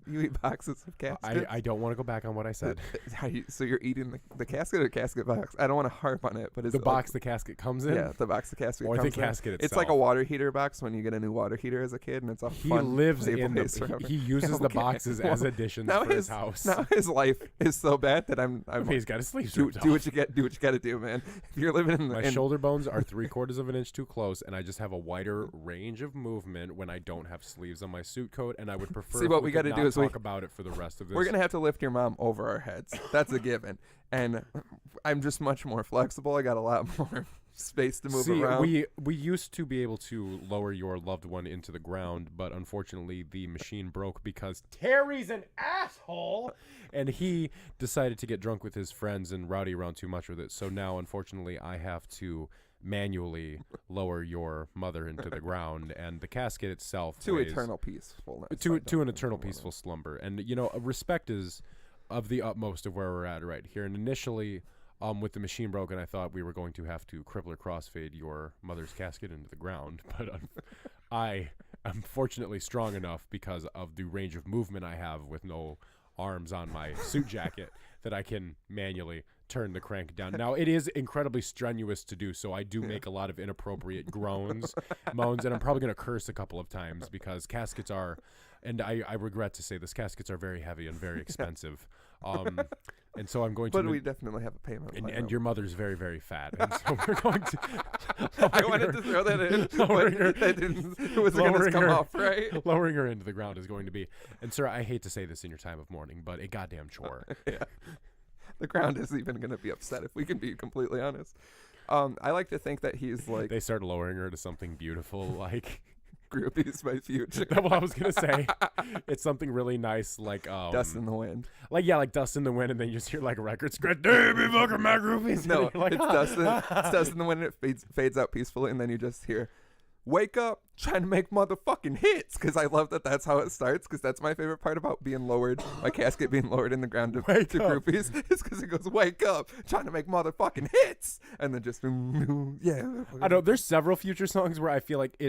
you eat boxes of caskets? I don't want to go back on what I said. So you're eating the casket or casket box? I don't want to harp on it, but it's the box the casket comes in. Yeah, the box the casket or comes the casket in. itself. It's like a water heater box when you get a new water heater as a kid, and it's a he fun lives he uses the boxes as additions for his house. Now his life is so bad that I'm he's got his sleeves do what you got to do, man. If you're living in my shoulder bones are 3/4 of an inch too close, and I just have a wider range of movement when I don't have sleeves on my suit coat, and I would prefer. See, what we got to do is talk about it for the rest of this. We're gonna have to lift your mom over our heads. That's a given. And I'm just much more flexible. I got a lot more space to move around. We used to be able to lower your loved one into the ground, but unfortunately the machine broke because Terry's an asshole, and he decided to get drunk with his friends and rowdy around too much with it. So now, unfortunately, I have to manually lower your mother into the ground, and the casket itself to eternal peacefulness. To an eternal peaceful slumber. And respect is of the utmost of where we're at right here. And initially, with the machine broken, I thought we were going to have to cripple or crossfade your mother's casket into the ground. But I am fortunately strong enough because of the range of movement I have with no arms on my suit jacket that I can manually turn the crank down. Now, it is incredibly strenuous to do, so I do make a lot of inappropriate groans, moans, and I'm probably going to curse a couple of times because caskets are... And I regret to say this, caskets are very heavy and very expensive. And so I'm going to... But we definitely have a payment. And your mother's very, very fat. And so we're going to... I wanted to throw that in. It was going to come off, right? Lowering her into the ground is going to be... And sir, I hate to say this in your time of mourning, but a goddamn chore. Yeah. The ground is even going to be upset if we can be completely honest. I like to think that he's like... They start lowering her to something beautiful like... Groupies my future. Well, I was gonna say it's something really nice, like Dust in the Wind. like Dust in the Wind, and then you just hear like a record scratch. Damn, be fucking my groupies. No, like, it's Dust in the Wind, and it fades out peacefully, and then you just hear, "Wake up, trying to make motherfucking hits," because I love that that's how it starts, because that's my favorite part about being lowered, my casket being lowered in the ground to groupies, is because it goes, "Wake up, trying to make motherfucking hits," and then just, yeah. I know there's several Future songs where I feel like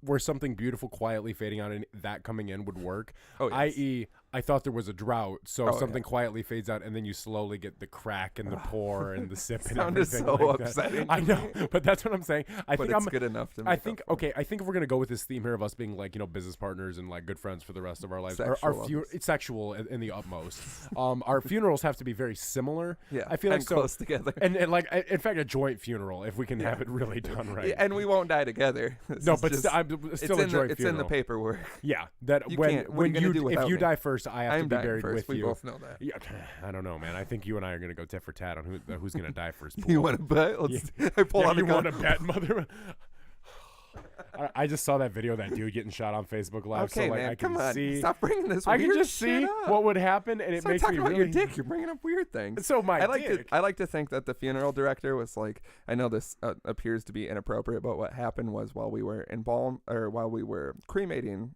where something beautiful quietly fading out and that coming in would work. Oh, yes. I.e., I thought there was a drought, so something yeah. quietly fades out, and then you slowly get the crack and the pour and the sip and Sounded everything. so like upsetting. I know, but that's what I'm saying. I think it's good enough to. I think if we're gonna go with this theme here of us being like business partners and like good friends for the rest of our lives, it's sexual in the utmost. Our funerals have to be very similar. Yeah, I feel like and close together, and like in fact a joint funeral if we can have it really done right. Yeah, and we won't die together. No, but still a joint funeral. It's in the paperwork. Yeah, that if you die first, I have to be buried with we you. We both know that. Yeah, I don't know, man. I think you and I are gonna go tit for tat on who's gonna die first. You want to bet? I pull out a gun. You want to bet, mother? I just saw that video of that dude getting shot on Facebook Live. Okay, so like man, I can come on. see. Stop bringing this. I weird can just shit see up. what would happen, and Stop it makes talking me about really. your dick. You're bringing up weird things. So my dick. I like to think that the funeral director was like, I know this appears to be inappropriate, but what happened was while we were while we were cremating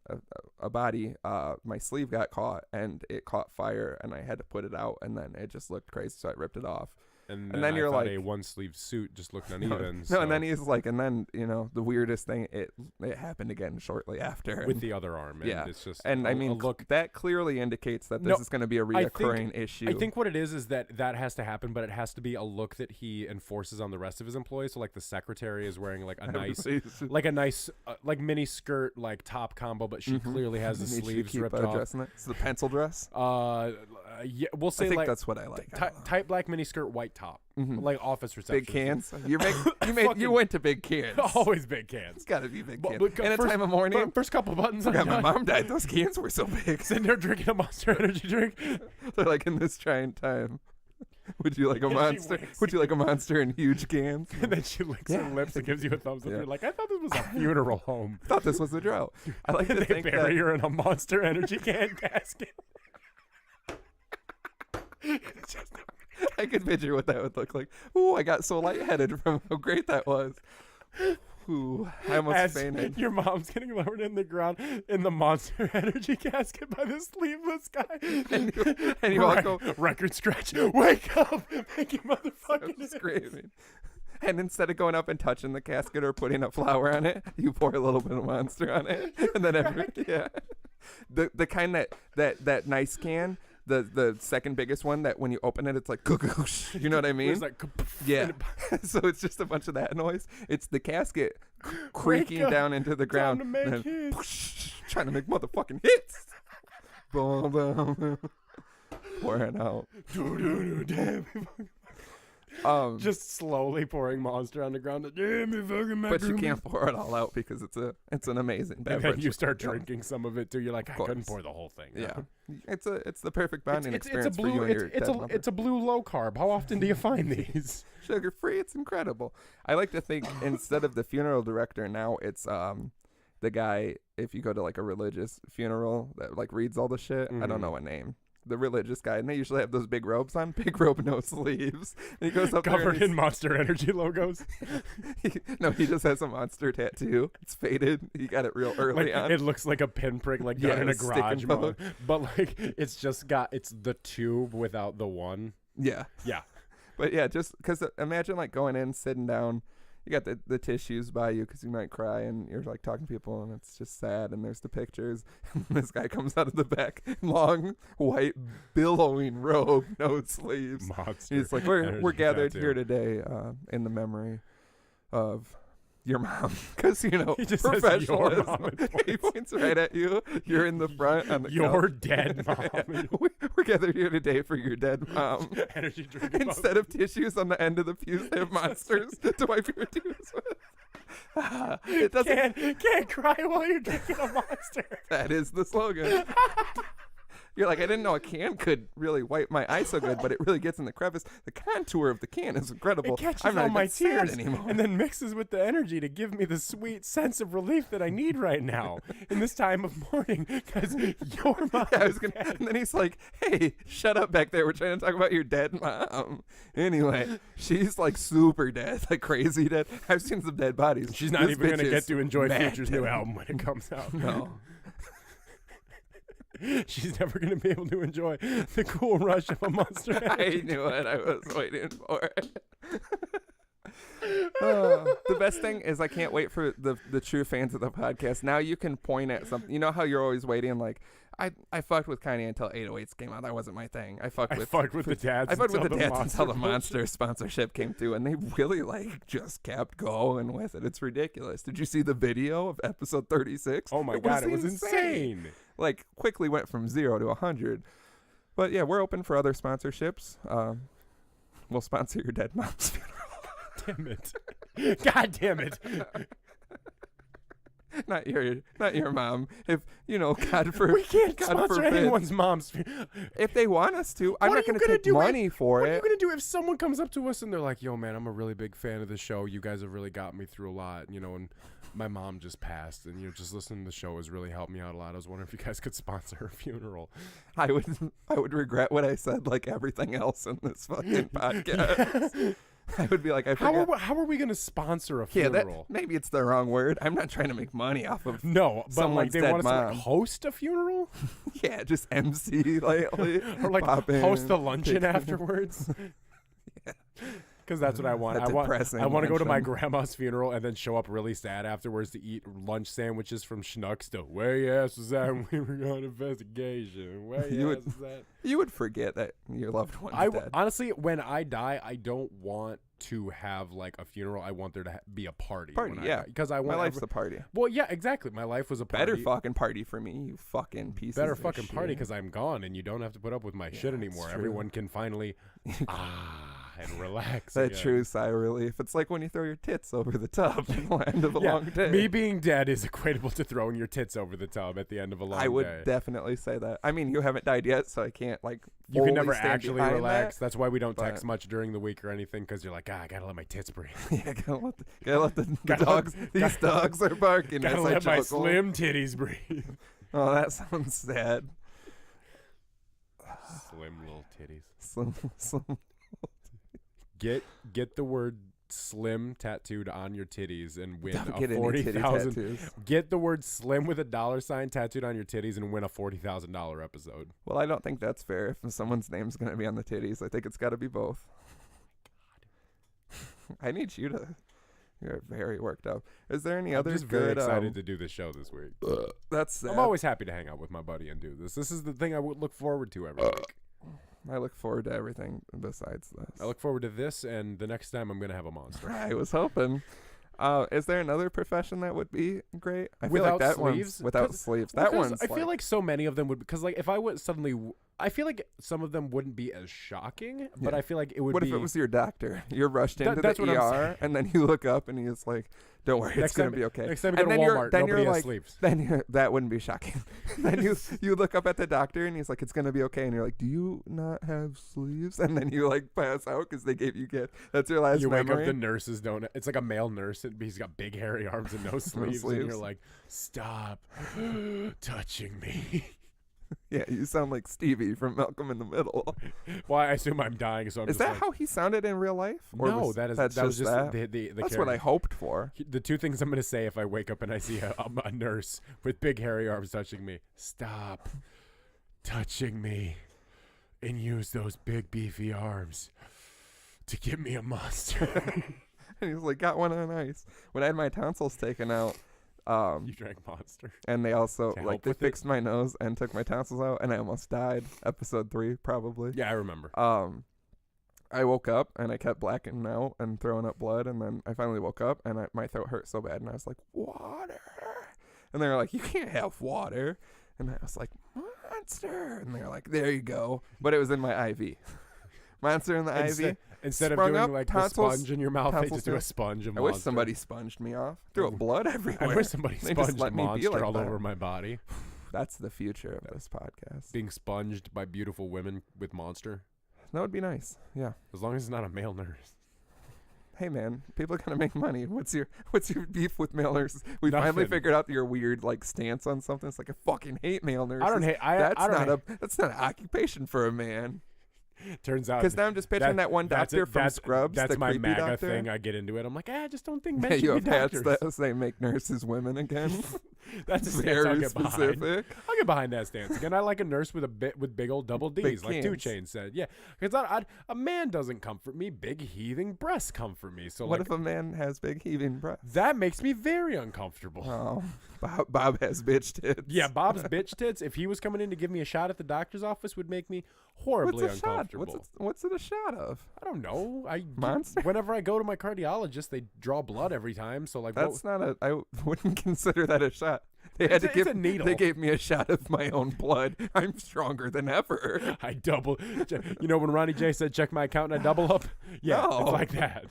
a body, my sleeve got caught and it caught fire, and I had to put it out, and then it just looked crazy, so I ripped it off. And then you're like, a one sleeve suit just looked uneven. No, and then he's like, and then the weirdest thing, it happened again shortly after with the other arm. And it's just I mean, look, that clearly indicates that this is going to be a reoccurring issue. I think what it is that has to happen, but it has to be a look that he enforces on the rest of his employees. So like the secretary is wearing like a nice like mini skirt like top combo, but she clearly has the sleeves ripped off. It's the pencil dress. Yeah, we'll say I think like that's what I like. Tight black mini skirt, white top, like office reception. Big cans. You went to big cans. Always big cans. It's got to be big cans. In a time of mourning. First couple buttons. Forgot my mom died. Those cans were so big. Sitting there drinking a Monster Energy drink. They're like, in this trying time, would you like a monster? Would you like a monster in huge cans? And then she licks her lips and gives you a thumbs up. You're like, I thought this was a funeral home. I thought this was a drought. I like to think bury her in a Monster Energy can casket. I could picture what that would look like. Ooh, I got so lightheaded from how great that was. Ooh, I almost fainted. Your mom's getting lowered in the ground in the Monster Energy casket by the sleeveless guy. And you all go, record scratch. Wake up, make your motherfucking screaming. And instead of going up and touching the casket or putting a flower on it, you pour a little bit of Monster on it, and then the kind that nice can. The second biggest one that when you open it, it's like, you know what I mean? It's like, yeah. So it's just a bunch of that noise. It's the casket creaking down into the ground. Time to make and trying to make motherfucking hits. Boom, boom, boom. Pouring out. Just slowly pouring Monster on the ground. But you can't pour it all out because it's an amazing beverage. And then you start drinking some of it too. You're like, I couldn't pour the whole thing. Yeah, it's the perfect bonding experience for you and your dead lover. It's a blue low carb. How often do you find these? Sugar free. It's incredible. I like to think instead of the funeral director now, it's the guy. If you go to like a religious funeral that like reads all the shit, I don't know a name. The religious guy, and they usually have those big robes on. Big robe, no sleeves. And he goes up covered there in Monster Energy logos. he just has a monster tattoo. It's faded. He got it real early on. It looks like a pinprick, like done in a garage mode. But like it's the tube without the one. Yeah. But yeah, just because imagine like going in, sitting down. You got the tissues by you because you might cry, and you're like talking to people, and it's just sad, and there's the pictures. And this guy comes out of the back, long, white, billowing robe, no sleeves. He's like, we're gathered here today in the memory of your mom, because professionalism. He points right at you. You're in the front on the your dead mom. We're gathered here today for your dead mom. Energy drink. Instead of tissues on the end of the fuse, they have monsters to wipe your tears with. It doesn't. Can't cry while you're drinking a Monster. That is the slogan. You're like, I didn't know a can could really wipe my eye so good, but it really gets in the crevice. The contour of the can is incredible. It catches I'm not all my even sad tears anymore. and then mixes with the energy to give me the sweet sense of relief that I need right now in this time of mourning because your mom. Yeah, and then he's like, hey, shut up back there. We're trying to talk about your dead mom. Anyway, she's like super dead, like crazy dead. I've seen some dead bodies. She's not even going to get to enjoy Future's new album when it comes out. No. She's never going to be able to enjoy the cool rush of a Monster Energy. I knew it. I was waiting for it. The best thing is I can't wait for the true fans of the podcast. Now you can point at something. You know how you're always waiting, like, I fucked with Kanye until 808s came out. That wasn't my thing. I fucked with the dads. I fucked with the dads Monster until the Monster sponsorship came through, and they really like just kept going with it. It's ridiculous. Did you see the video of episode 36? Oh my God, it was insane. Like quickly went from 0 to 100. But yeah, we're open for other sponsorships. We'll sponsor your dead mom's funeral. Damn it! God damn it! Not your mom. If God forbid, we can't God sponsor forbid. anyone's mom's. If they want us to, I'm What not are you going to gonna take do money for What it. are you gonna do if someone comes up to us and they're like, "Yo, man, I'm a really big fan of the show. You guys have really got me through a lot, and my mom just passed, and just listening to the show has really helped me out a lot. I was wondering if you guys could sponsor her funeral." I would regret what I said, like everything else in this fucking podcast. I would be like, I forgot. How are we gonna sponsor a Yeah, funeral? maybe it's the wrong word. I'm not trying to make money off of. No, but someone's they dead want us to mom. host a funeral Yeah, just MC lately. or like pop in, host the luncheon take- afterwards. Yeah. Because that's what I want. That depressing I want to go to my luncheon. grandma's funeral and then show up really sad afterwards to eat lunch sandwiches from Schnucks to where your ass was at when we were on investigation. Where your ass was at? You would forget that your loved one's dead. Honestly, when I die, I don't want to have like a funeral. I want there to be a party. Yeah. Because I My want life's a party. Well, yeah, exactly. My life was a party. Better fucking party for me, you fucking piece Better of fucking shit. party because I'm gone and you don't have to put up with my shit anymore. true. Everyone can finally and relax. That again. true sigh of relief. It's like when you throw your tits over the tub at the end of a long day. Me being dead is equatable to throwing your tits over the tub at the end of a long day. I would definitely say that. I mean, you haven't died yet, so I can't like. You can fully never stand actually behind relax. that. That's why we don't text but- much during the week or anything because you're like, I gotta let my tits breathe. Yeah, gotta let the Gotta dogs. let- These dogs are barking. Gotta as I let my chuckle. slim titties breathe. Oh, that sounds sad. Slim little titties. Slim. Get the word slim tattooed on your titties and win Don't a get any titty 40,000. tattoos. Get the word slim with a $sign tattooed on your titties and win a $40,000 episode. Well, I don't think that's fair. If someone's name's gonna be on the titties, I think it's got to be both. I need you to. You're very worked up. Is there any other I'm just good? very excited to do this show this week. That's sad. I'm always happy to hang out with my buddy and do this. This is the thing I would look forward to every week. I look forward to everything besides this. I look forward to this and the next time I'm going to have a monster. I was hoping. Is there another profession that would be great? I feel Without like that sleeves? one's without 'Cause- sleeves. That Because one's. I feel like so many of them would, because like if I would suddenly, I feel like some of them wouldn't be as shocking, but Yeah. I feel like it would What be. if it was your doctor? You're rushed into that's the what I'm ER, saying. and then you look up, and he's like, "Don't worry, it's Next gonna time- be okay." Next time you And go to then Walmart, then nobody you're has like, sleeves. Then that wouldn't be shocking. Then you look up at the doctor, and he's like, "It's gonna be okay," and you're like, "Do you not have sleeves?" And then you like pass out because they gave you gift. That's your last You wake memory. up, the nurses don't. It's like a male nurse, and he's got big hairy arms and no sleeves, and you're sleeves. like, "Stop touching me." Yeah, you sound like Stevie from Malcolm in the Middle. Well, I assume I'm dying, so I'm Is just that like, how he sounded in real life? Or no, was, that that's was just that? the That's what I character. hoped for. The two things I'm going to say if I wake up and I see a nurse with big hairy arms touching me: stop touching me and use those big beefy arms to give me a monster. And he's like, "Got one on ice." When I had my tonsils taken out, You drank Monster. and they also To like help they with it? fixed my nose and took my tonsils out, and I almost died. Episode 3, probably. Yeah, I remember. I woke up and I kept blacking out and throwing up blood, and then I finally woke up and my throat hurt so bad, and I was like, "Water!" And they were like, "You can't have water," and I was like, "Monster!" And they were like, "There you go," but it was in my IV. Monster in the IV. Instead of sprung doing up, like the tonsils- sponge in your mouth, they tonsils just do through. a sponge of I Monster. wish somebody sponged me off. Threw up blood everywhere. I wish somebody They just sponged let me be Monster like all that. over my body. That's the future of this podcast. Being sponged by beautiful women with Monster. That would be nice. Yeah. As long as it's not a male nurse. Hey man, people are gonna make money. What's your beef with male nurses? We finally Nothing. figured out your weird like stance on something. It's like I fucking hate male nurses. I don't hate. That's not an occupation for a man. Turns out. Because now I'm just picturing that one doctor from Scrubs. That's the my creepy MAGA doctor. thing. I get into it. I'm like, I just don't think men Yeah, should you be have hats doctors. that say make nurses women again. That's a stance I'll very get behind. specific. I'll get behind that stance again. I like a nurse with big old double D's, Big like cans. 2 Chainz said. Yeah, because a man doesn't comfort me. Big heaving breasts comfort me. So What like, if a man has big heaving breasts? that makes me very uncomfortable. Oh, Bob has bitch tits. Yeah, Bob's bitch tits. If he was coming in to give me a shot at the doctor's office, would make me horribly What's a shot? uncomfortable. What's it a shot of? I don't know. Monster? Whenever I go to my cardiologist, they draw blood every time. So like, That's not a. I wouldn't consider that a shot. They had to It's give a needle. They gave me a shot of my own blood. I'm stronger than ever. I double. You know when Ronnie J said, "Check my account," and I double up. Yeah, No. it's like that.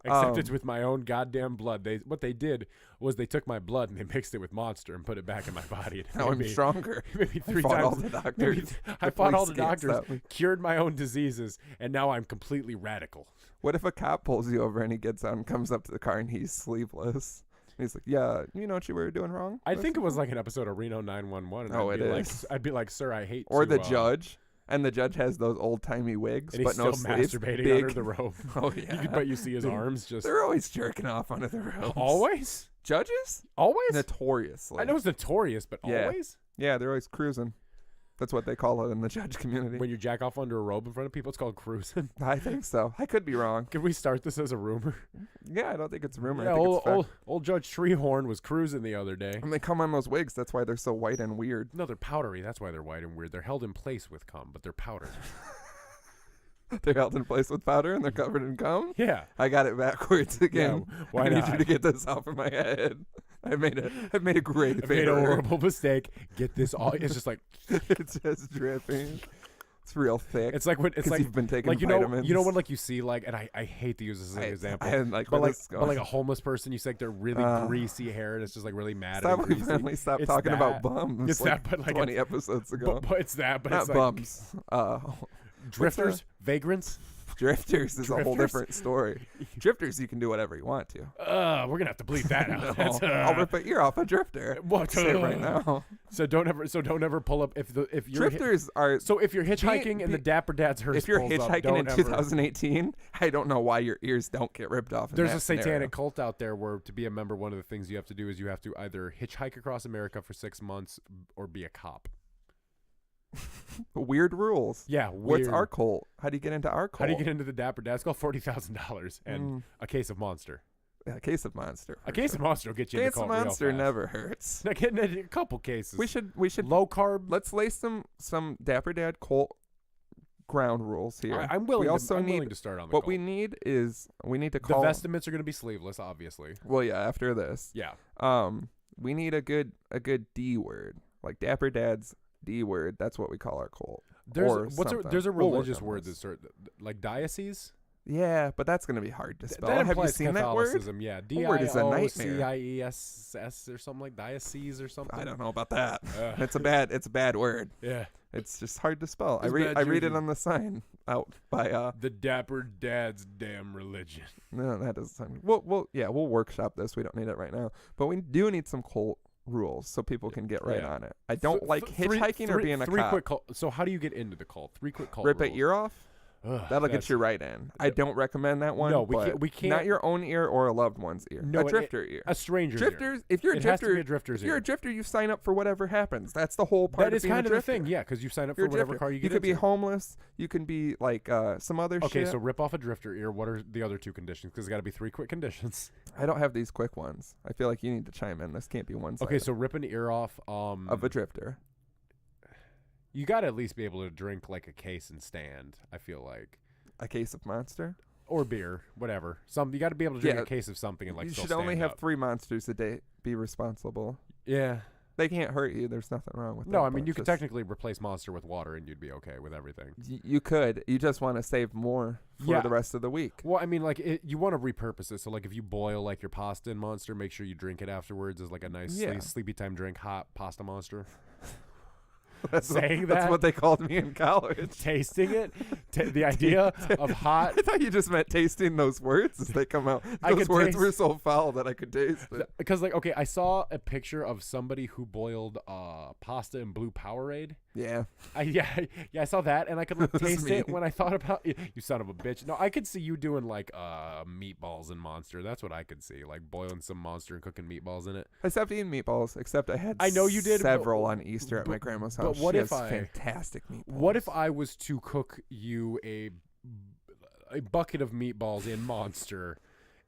Except it's with my own goddamn blood. What they did was they took my blood and they mixed it with Monster and put it back in my body. Now I'm stronger. Maybe I 3 fought times. all the doctors. I fought all the police can't doctors, stop me. cured my own diseases, and now I'm completely radical. What if a cop pulls you over and he gets out and comes up to the car and he's sleeveless? And he's like, "Yeah, you know what you were doing wrong." I think it was like an episode of Reno 911. Oh, I'd it be is. I'd be like, "Sir, I hate." Or to, the judge, and the judge has those old timey wigs, and but he's no still sleeves. masturbating Big. under the robe. Oh yeah, But you see his arms just They're always jerking off under the robes. always, Judges? always. Notoriously. I know it's notorious, but Yeah. always. Yeah, they're always cruising. That's what they call it in the judge community. When you jack off under a robe in front of people, it's called cruising. I think so. I could be wrong. Could we start this as a rumor? Yeah, I don't think it's a rumor. Yeah, I think it's fact. old Judge Treehorn was cruising the other day. And they come on those wigs. That's why they're so white and weird. No, they're powdery. That's why they're white and weird. They're held in place with cum, but they're powdered. They're held in place with powder and they're covered in cum. Yeah. I got it backwards again. Yeah, why I need not? you to get this off of my head. I've made a great I made a error. horrible mistake. Get this all. It's just like It's just dripping. It's real thick. it's like when it's 'Cause like you've been taking like vitamins. you know when like you see like, and I hate to use this as an example. And like, But where like, this is but going. like a homeless person, you see like they're really greasy hair and it's just like really mad Stop, and we greasy. finally stopped It's talking about that. bums. It's like that, but like 20 episodes ago. But it's that, but Not it's like bums. drifters, vagrants. Drifters is a whole Drifters? different story. Drifters, you can do whatever you want to. We're gonna have to bleep that out. No, That's, I'll rip an ear off a drifter. What? Say it right now. So don't ever pull up if you're Drifters are. so if you're hitchhiking and the Dapper Dad's hearse If you're pulls up, hitchhiking don't in ever- 2018, I don't know why your ears don't get ripped off. In There's that a satanic scenario. cult out there where to be a member, one of the things you have to do is you have to either hitchhike across America for 6 months or be a cop. Weird rules. Yeah, What's weird. our cult? How do you get into our cult? How do you get into the Dapper Dad? It's called $40,000 and a case of Monster. A case of Monster. A case of Monster will get you in Case the of cult real Monster fast. never hurts. Now, getting a couple cases. We should low carb. let's lay some Dapper Dad cult ground rules here. I'm willing. We also I'm need willing to start on the what cult. we need is we need to The call. vestments are going to be sleeveless, obviously. Well, yeah. After this, Yeah. we need a good D word, like Dapper Dad's D word. That's what we call our cult. There's Or something. there's a We'll work religious on word this. that's like diocese. Yeah, but that's gonna be hard to spell. That Have you implies seen that word? Catholicism. Yeah, That word is a nightmare. D-I-O-C-I-E-S-S or something like diocese or something. I don't know about that. Uh, It's a bad word. Yeah. It's just hard to spell. It's I bad read it juju. on the sign out by The Dapper Dad's damn religion. No, that doesn't sound. We'll workshop this. We don't need it right now, but we do need some cult rules so people can get right Yeah. on it. I don't like hitchhiking or being a three cop. quick cult. So how do you get into the cult? 3 quick cult Rip rules. an ear off. Ugh, That'll that's- get you right in. I don't recommend that one. No, we but can't- we can't- Not your own ear or a loved one's ear. No, a drifter ear. A stranger's ear. Drifters. If you're a It has to drifter, be a drifter's if you're ear. a drifter, you sign up for whatever happens. That's the whole part. That is being kind a of the drifter. thing, yeah, because you sign up You're for a whatever drifter. car you get You could be into. homeless. You can be like some other Okay, shit. so rip off a drifter ear. What are the other 2 conditions? Because it's got to be 3 quick conditions. I don't have these quick ones. I feel like you need to chime in. This can't be one. Okay, so rip an ear off. Of a drifter. You got to at least be able to drink like a case and stand. I feel like, A case of Monster. or beer, whatever. You got to be able to drink Yeah, a case of something and like you still should only stand have up. 3 monsters a day. Be responsible. Yeah. They can't hurt you. There's nothing wrong with that. No, I mean, you could technically replace monster with water and you'd be okay with everything. You could. You just want to save more for the rest of the week. Well, I mean, like, you want to repurpose it. So, like, if you boil, like, your pasta in monster, make sure you drink it afterwards as, like, a nice sleepy time drink, hot pasta monster. That's what they called me in college. Tasting it, the idea of hot. I thought you just meant tasting those words as they come out. Those words were so foul that I could taste it. Because, like, okay, I saw a picture of somebody who boiled pasta in blue Powerade. Yeah. I saw that, and I could taste it when I thought about it. You son of a bitch. No, I could see you doing, like, meatballs in Monster. That's what I could see, like boiling some Monster and cooking meatballs in it. I stopped eating meatballs, except I know you did several on Easter at my grandma's house. But what she if has fantastic meatballs. What if I was to cook you a bucket of meatballs in Monster,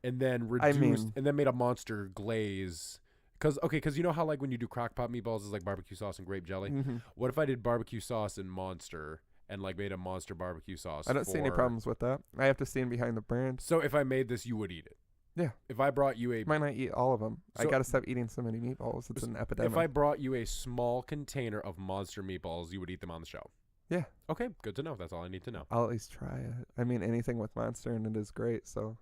and then and then made a Monster glaze? Because you know how, like, when you do crock pot meatballs, it's like barbecue sauce and grape jelly? Mm-hmm. What if I did barbecue sauce and Monster and, like, made a Monster barbecue sauce? I don't see any problems with that. I have to stand behind the brand. So if I made this, you would eat it? Yeah. If I brought you might not eat all of them. I got to stop eating so many meatballs. It's an epidemic. If I brought you a small container of Monster meatballs, you would eat them on the show? Yeah. Okay, good to know. That's all I need to know. I'll at least try it. I mean, anything with Monster in it is great, so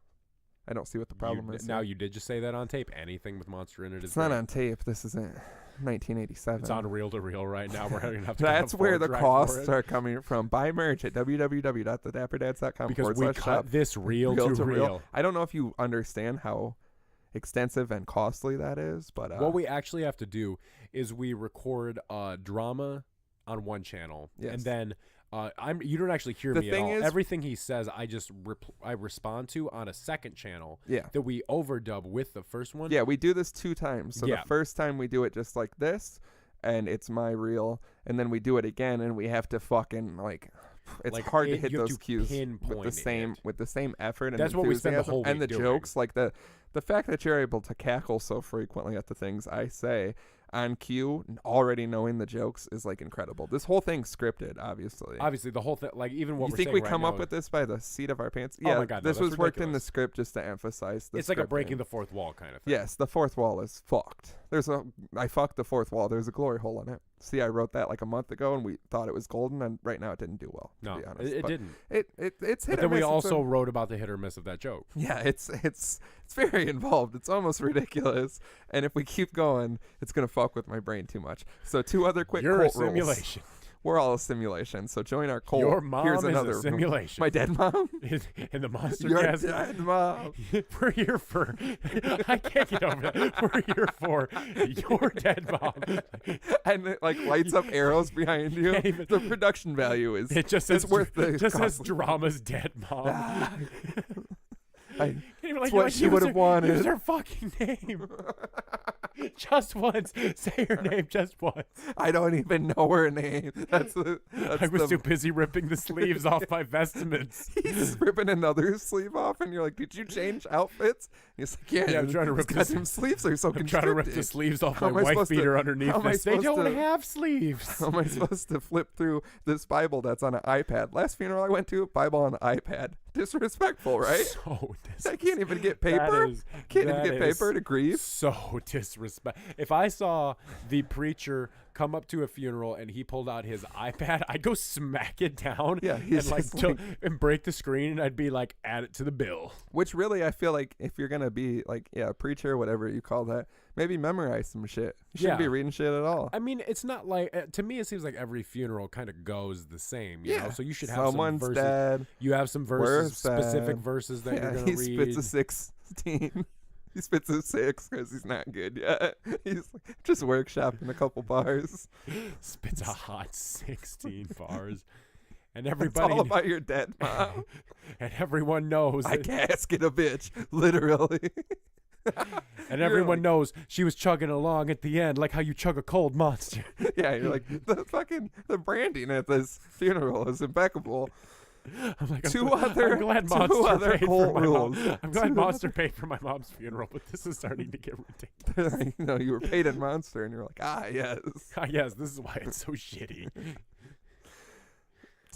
I don't see what the problem is. Now, you did just say that on tape. Anything with Monster in it is It's not on tape. This isn't 1987. It's on reel-to-reel right now. We're going to have to That's where the costs are coming from. Buy merch at www.thedapperdads.com. Because we cut this reel-to-reel. I don't know if you understand how extensive and costly that is, but what we actually have to do is we record drama on one channel, and then you don't actually hear me at all. Everything he says, I respond to on a second channel. Yeah. That we overdub with the first one. Yeah, we do this 2 times. So the first time we do it just like this, and it's my reel, and then we do it again, and we have to fucking it's hard to hit those cues with the same effort and that's what we spend the whole week and the doing. Jokes, like the fact that you're able to cackle so frequently at the things I say on cue, already knowing the jokes, is like incredible. This whole thing's scripted, obviously. Obviously, the whole thing, like even what you we're think saying we right come now up with this by the seat of our pants? Oh Yeah, my God, this was ridiculous. Worked in the script just to emphasize the. It's like a breaking the fourth wall kind of thing. Yes, the fourth wall is fucked. I fucked the fourth wall. There's a glory hole in it. See, I wrote that like a month ago, and we thought it was golden, and right now it didn't do well. No, to be honest. It didn't. It's hit but then we also wrote about the hit or miss of that joke. Yeah, it's very involved. It's almost ridiculous, and if we keep going, it's gonna fuck with my brain too much. So 2 other quick You're cult a simulation. Rules. We're all a simulation. So join our cult. Your mom Here's another is a simulation. My dead mom? In the monster Your cast. dead mom. We're here for. I can't get over that. We're here for your dead mom. And it like lights up arrows behind you. The production value is. It just says worth the. Just says drama's dead mom. That's what she would have wanted. Use her fucking name. Just once. Say her name just once. I don't even know her name. I was too busy ripping the sleeves off my vestments. He's ripping another sleeve off, and you're like, "Did you change outfits?" And he's like, "Yeah, I'm trying to rip the sleeves are so I'm trying to rip the sleeves off my wife beater underneath this. They don't have sleeves. How am I supposed to flip through this Bible that's on an iPad? Last funeral I went to, Bible on an iPad. Disrespectful, right? So disrespectful. I can't even get paper. Can't even get paper to grieve. So disrespectful. If I saw the preacher come up to a funeral and he pulled out his iPad, I'd go smack it down and break the screen, and I'd be like, add it to the bill. Which really, I feel like if you're gonna be like, a preacher, whatever you call that, maybe memorize some shit. You shouldn't be reading shit at all. I mean, it's not like, to me, it seems like every funeral kind of goes the same, you know? So you should have someone's some verses. Dead. You have some verses, specific verses that you're going to read. He spits a 16. He spits a 6 because he's not good yet. He's just workshopping a couple bars. Spits a hot 16 bars. And everybody. It's all about your dead mom. And everyone knows. I casket a bitch, literally. And everyone knows she was chugging along at the end, like how you chug a cold Monster. Yeah, you're like, the branding at this funeral is impeccable. I'm like, I'm glad Monster paid for my mom's funeral, but this is starting to get ridiculous. You were paid in Monster, and you're like, yes. Yes, this is why it's so shitty.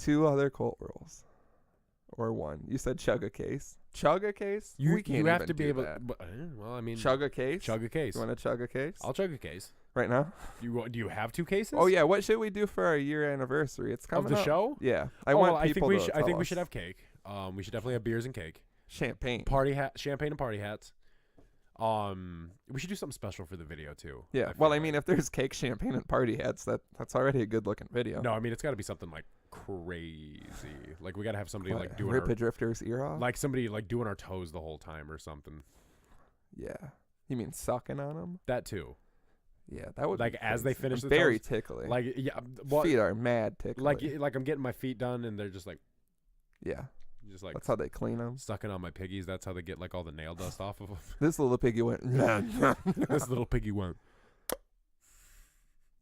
2 other cult rules. Or 1. You said chug a case. Chug a case? You can't have even to be able. that. Well, I mean, chug a case. Chug a case. You want to chug a case? I'll chug a case. right now. Do you have 2 cases? Oh yeah, what should we do for our year anniversary? It's coming of the up. show. Yeah, I want people to I think we tell should us. have cake. We should definitely have beers and cake. Champagne. Champagne and party hats. We should do something special for the video too. Yeah. Well, I mean, if there's cake, champagne, and party hats, that's already a good looking video. No, I mean it's got to be something like crazy. Like we got to have somebody like doing rip a drifter's ear off. like somebody like doing our toes the whole time or something. Yeah. You mean sucking on them? That too. Yeah, that would like be as they finish the very toes, tickly. Like yeah, well, feet are mad tickly. like I'm getting my feet done and they're just like just like that's how they clean them. Sucking on my piggies. That's how they get like all the nail dust off of them. This little piggy went. This little piggy went.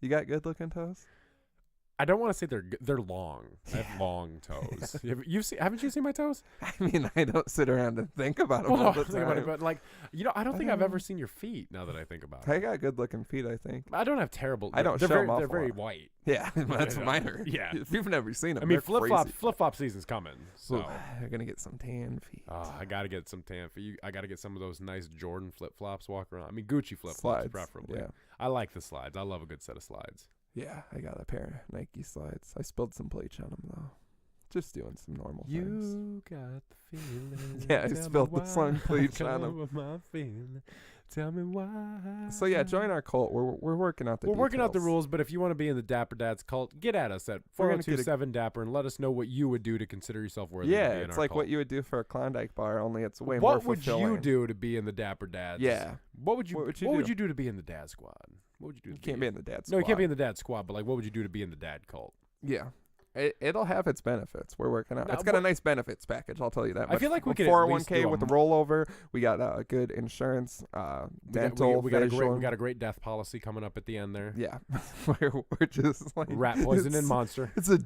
You got good looking toes? I don't want to say they're long. I have long toes. Haven't you seen my toes? I mean, I don't sit around and think about them Well, all no, the think about it, time. but like, I don't think I've ever seen your feet. Now that I think about it, I got good looking feet, I think. I don't have terrible. I don't They're show very, 'em off They're a very lot. white. Yeah, that's minor. Yeah. If you've never seen them, I mean, they're flip flop season's coming. So You're gonna get some tan feet. I gotta get some tan for you. I gotta get some of those nice Jordan flip flops. Walk around. I mean, Gucci flip flops Slides, preferably. yeah. I like the slides. I love a good set of slides. Yeah, I got a pair of Nike slides. I spilled some bleach on them though. Just doing some normal things. You got the feeling. Yeah, I Tell me spilled the why. sun bleach on Come them. with my feeling. Tell me why. So yeah, join our cult. We're working out the We're working out the details. rules, but if you want to be in the Dapper Dad's cult, get at us at We're gonna get 4027 Dapper and let us know what you would do to consider yourself worthy Yeah, to be in it's our like cult. what you would do for a Klondike bar, only it's way more What would fulfilling. you do to be in the Dapper Dads? Yeah. What would you What would you What do? would you do to be in the Dad Squad? What would you do? You to can't be in the dad No, squad. you can't be in the Dad Squad, but like, what would you do to be in the Dad cult? Yeah. It'll have its benefits. We're working out. Now, It's got a nice benefits package. I'll tell you that. I feel like we could at least 401k do with the rollover. We got good insurance, dental, we got a visual. great death policy coming up at the end there. Yeah, we're just like Rat poison and monster, It's a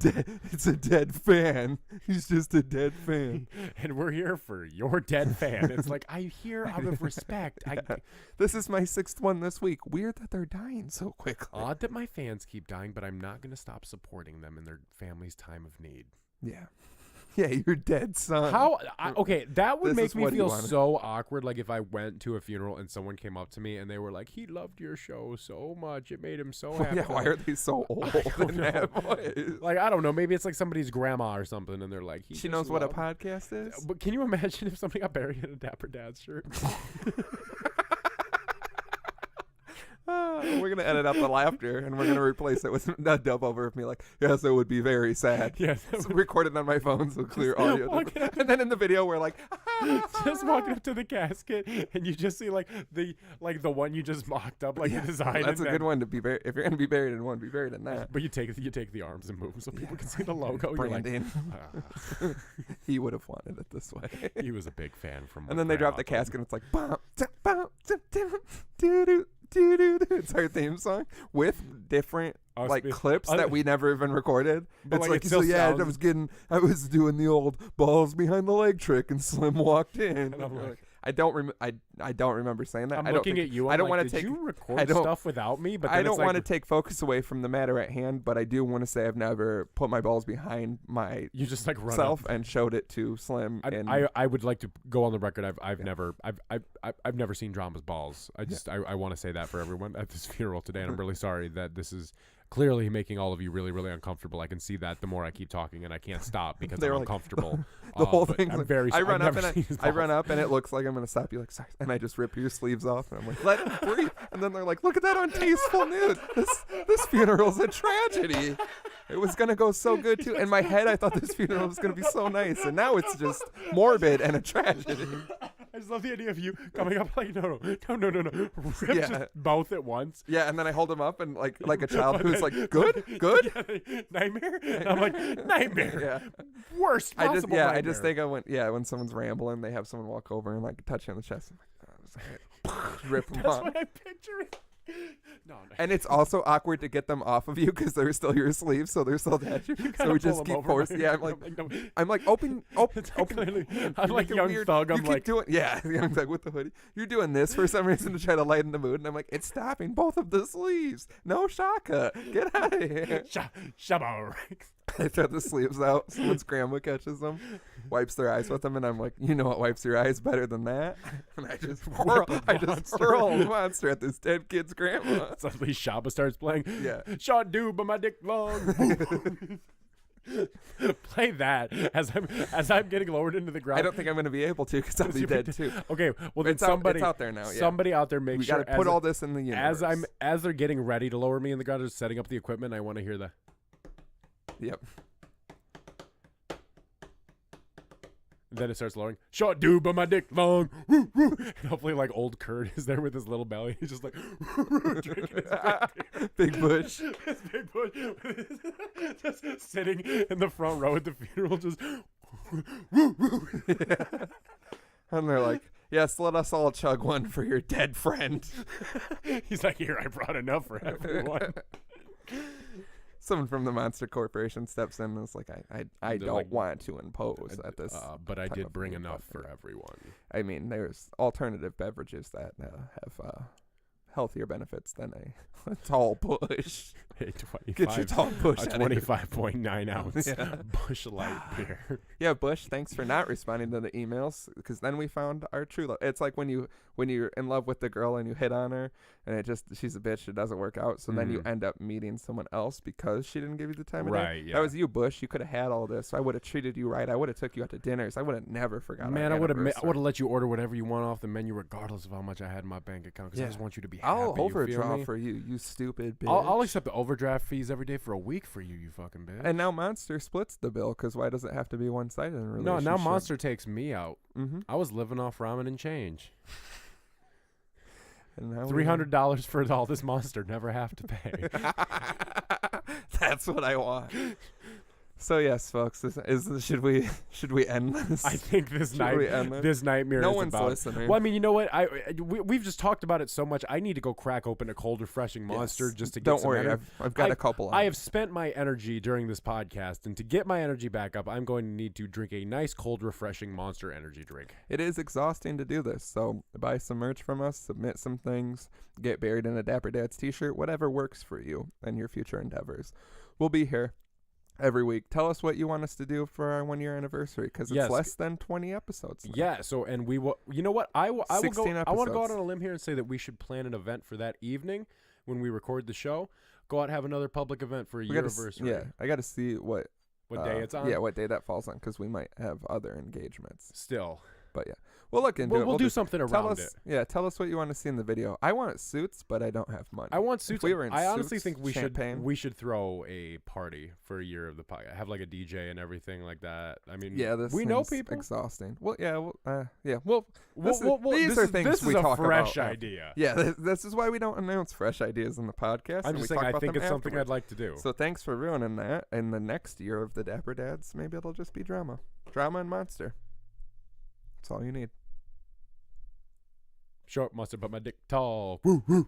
dead fan. He's just a dead fan. and we're here for your dead fan. It's like I'm here out of respect. Yeah. This is my 6th one this week. Weird that they're dying so quickly. Odd that my fans keep dying, but I'm not going to stop supporting them in their family's time of need. Yeah, yeah, your dead son. Okay, that would This make is me what he feel wanted. so awkward. Like if I went to a funeral and someone came up to me and they were like, "He loved your show so much, it made him so happy." Yeah, why are they so old don't in know. that voice? Like I don't know, maybe it's like somebody's grandma or something, and they're like, She knows what a podcast is. But can you imagine if somebody got buried in a Dapper Dad shirt? We're gonna edit out the laughter and we're gonna replace it with a dub over of me like, yes, it would be very sad. Yes, It's recorded on my phone, so clear audio. walking up- And then in the video, we're like, just walking up to the casket, and you just see like the one you just mocked up, like the design. that's a and good then- one to be buried. If you're gonna be buried in one, be buried in that. But you take the arms and move them so people can see the logo. You're like, Brandon, "Ah." he would have wanted it this way. He was a big fan from. And then they drop the casket, and it's like, bum, tap, bum, tap, tap, doo, doo, doo, doo, doo. It's our theme song with different clips that we never even recorded. But, It's like, like, it so still yeah, sounds- I was doing the old balls behind the leg trick, and Slim walked in. And I'm like, I don't remember saying that. I'm I don't looking think, at you. I don't want to take. You record I don't- stuff without me, but I then don't it's like, want to take focus away from the matter at hand, but I do want to say I've never put my balls behind my You just like run self up. and showed it to Slim. I would like to go on the record. I've never seen Drama's balls. I want to say that for everyone at this funeral today, and I'm really sorry that this is clearly making all of you really, really uncomfortable. I can see that the more I keep talking, and I can't stop because They I'm were like- uncomfortable. The whole but thing. I'm very. I run I've up never and seen his I run balls. up and it looks like I'm gonna stop you like sorry, and I just rip your sleeves off and I'm like let him breathe. And then they're like, look at that untasteful nude. This funeral's a tragedy. It was gonna go so good too. In my head, I thought this funeral was gonna be so nice, and now it's just morbid and a tragedy. I just love the idea of you coming up like no, rip Yeah. just both at once. Yeah, and then I hold him up and like a child who's like, good. Nightmare. And I'm like nightmare. Yeah. Worst possible. I nightmare. just think when someone's rambling, they have someone walk over and like touch you on the chest. I'm like, oh, just, rip them That's off. what I picture it. No. And it's also awkward to get them off of you because they're still your sleeves, so they're still attached. So we just keep forcing. Yeah, I'm like, open. Clearly, And I'm you like make it Young weird. Thug. You I'm keep like, doing, Young Thug with the hoodie. You're doing this for some reason to try to lighten the mood, and I'm like, it's stopping both of the sleeves. No Shaka, get out of here. Shabba. They throw the sleeves out. Someone's grandma catches them, wipes their eyes with them, and I'm like, you know what wipes your eyes better than that? And I just hurl a monster at this dead kid's grandma. Suddenly Shabba starts playing. Yeah. Shot dude, but my dick long. Play that as I'm getting lowered into the ground. I don't think I'm going to be able to because I'll be dead too. Okay, well then it's somebody out there now. Yeah. Somebody out there make sure. We got to put all this in the universe. As they're getting ready to lower me in the ground, just setting up the equipment. I want to hear the. Yep. And then it starts lowering. Short dude, but my dick long. Woo, woo. And hopefully, like old Kurt is there with his little belly. He's just like Big Bush. His big Bush, just sitting in the front row at the funeral, just. Yeah. And they're like, "Yes, let us all chug one for your dead friend." He's like, "Here, I brought enough for everyone." Someone from the Monster Corporation steps in and is like, I don't like, want to impose at this. But I did bring enough for everyone. I mean, there's alternative beverages that have healthier benefits than a tall Bush. Hey, Get your tall Bush. A 25.9 ounce Yeah. Bush Light beer. Yeah, Bush, thanks for not responding to the emails, because then we found our true love. It's like when you're in love with the girl and you hit on her and she's a bitch, it doesn't work out, so then you end up meeting someone else because she didn't give you the time of day. Right, yeah. That was you, Bush. You could have had all this. I would have treated you right. I would have took you out to dinners. I would have never forgotten. Man, I would have let you order whatever you want off the menu regardless of how much I had in my bank account, because I just want you to be happy. I'll overdraw for you, you stupid bitch. I'll accept the overdraft fees every day for a week for you, you fucking bitch. And now Monster splits the bill, because why does it have to be one-sided in a relationship? No, now Monster takes me out. Mm-hmm. I was living off ramen and change. And now $300 for all this Monster, never have to pay. That's what I want. So yes, folks, should we end this? I think this nightmare. No is one's about, listening. Well, I mean, you know what? We've just talked about it so much. I need to go crack open a cold, refreshing Monster just to get. Don't some worry, energy. I've got a couple. I have spent my energy during this podcast, and to get my energy back up, I'm going to need to drink a nice, cold, refreshing Monster energy drink. It is exhausting to do this, so buy some merch from us, submit some things, get buried in a Dapper Dad's t-shirt, whatever works for you and your future endeavors. We'll be here every week. Tell us what you want us to do for our 1-year anniversary, because it's less than 20 episodes now. Yeah, so, and we will, you know what, I want to go episodes. out on a limb here and say that we should plan an event for that evening when we record the show. Go out and have another public event for a year anniversary. Yeah, I got to see what day it's on. Yeah, what day that falls on, because we might have other engagements Still. But yeah, we'll look into it. We'll do something around it. Yeah, tell us what you want to see in the video. I want suits, but I don't have money. I want suits. I honestly think we should throw a party for a year of the podcast. Have like a DJ and everything like that. I mean, we know people. Exhausting. Well, yeah, these are things we talk about. Fresh idea. Yeah, this is why we don't announce fresh ideas in the podcast. I'm just saying, I think it's something I'd like to do. So thanks for ruining that. In the next year of the Dapper Dads, maybe it'll just be drama and Monster. That's all you need. Short Monster, but my dick tall. Woo woo.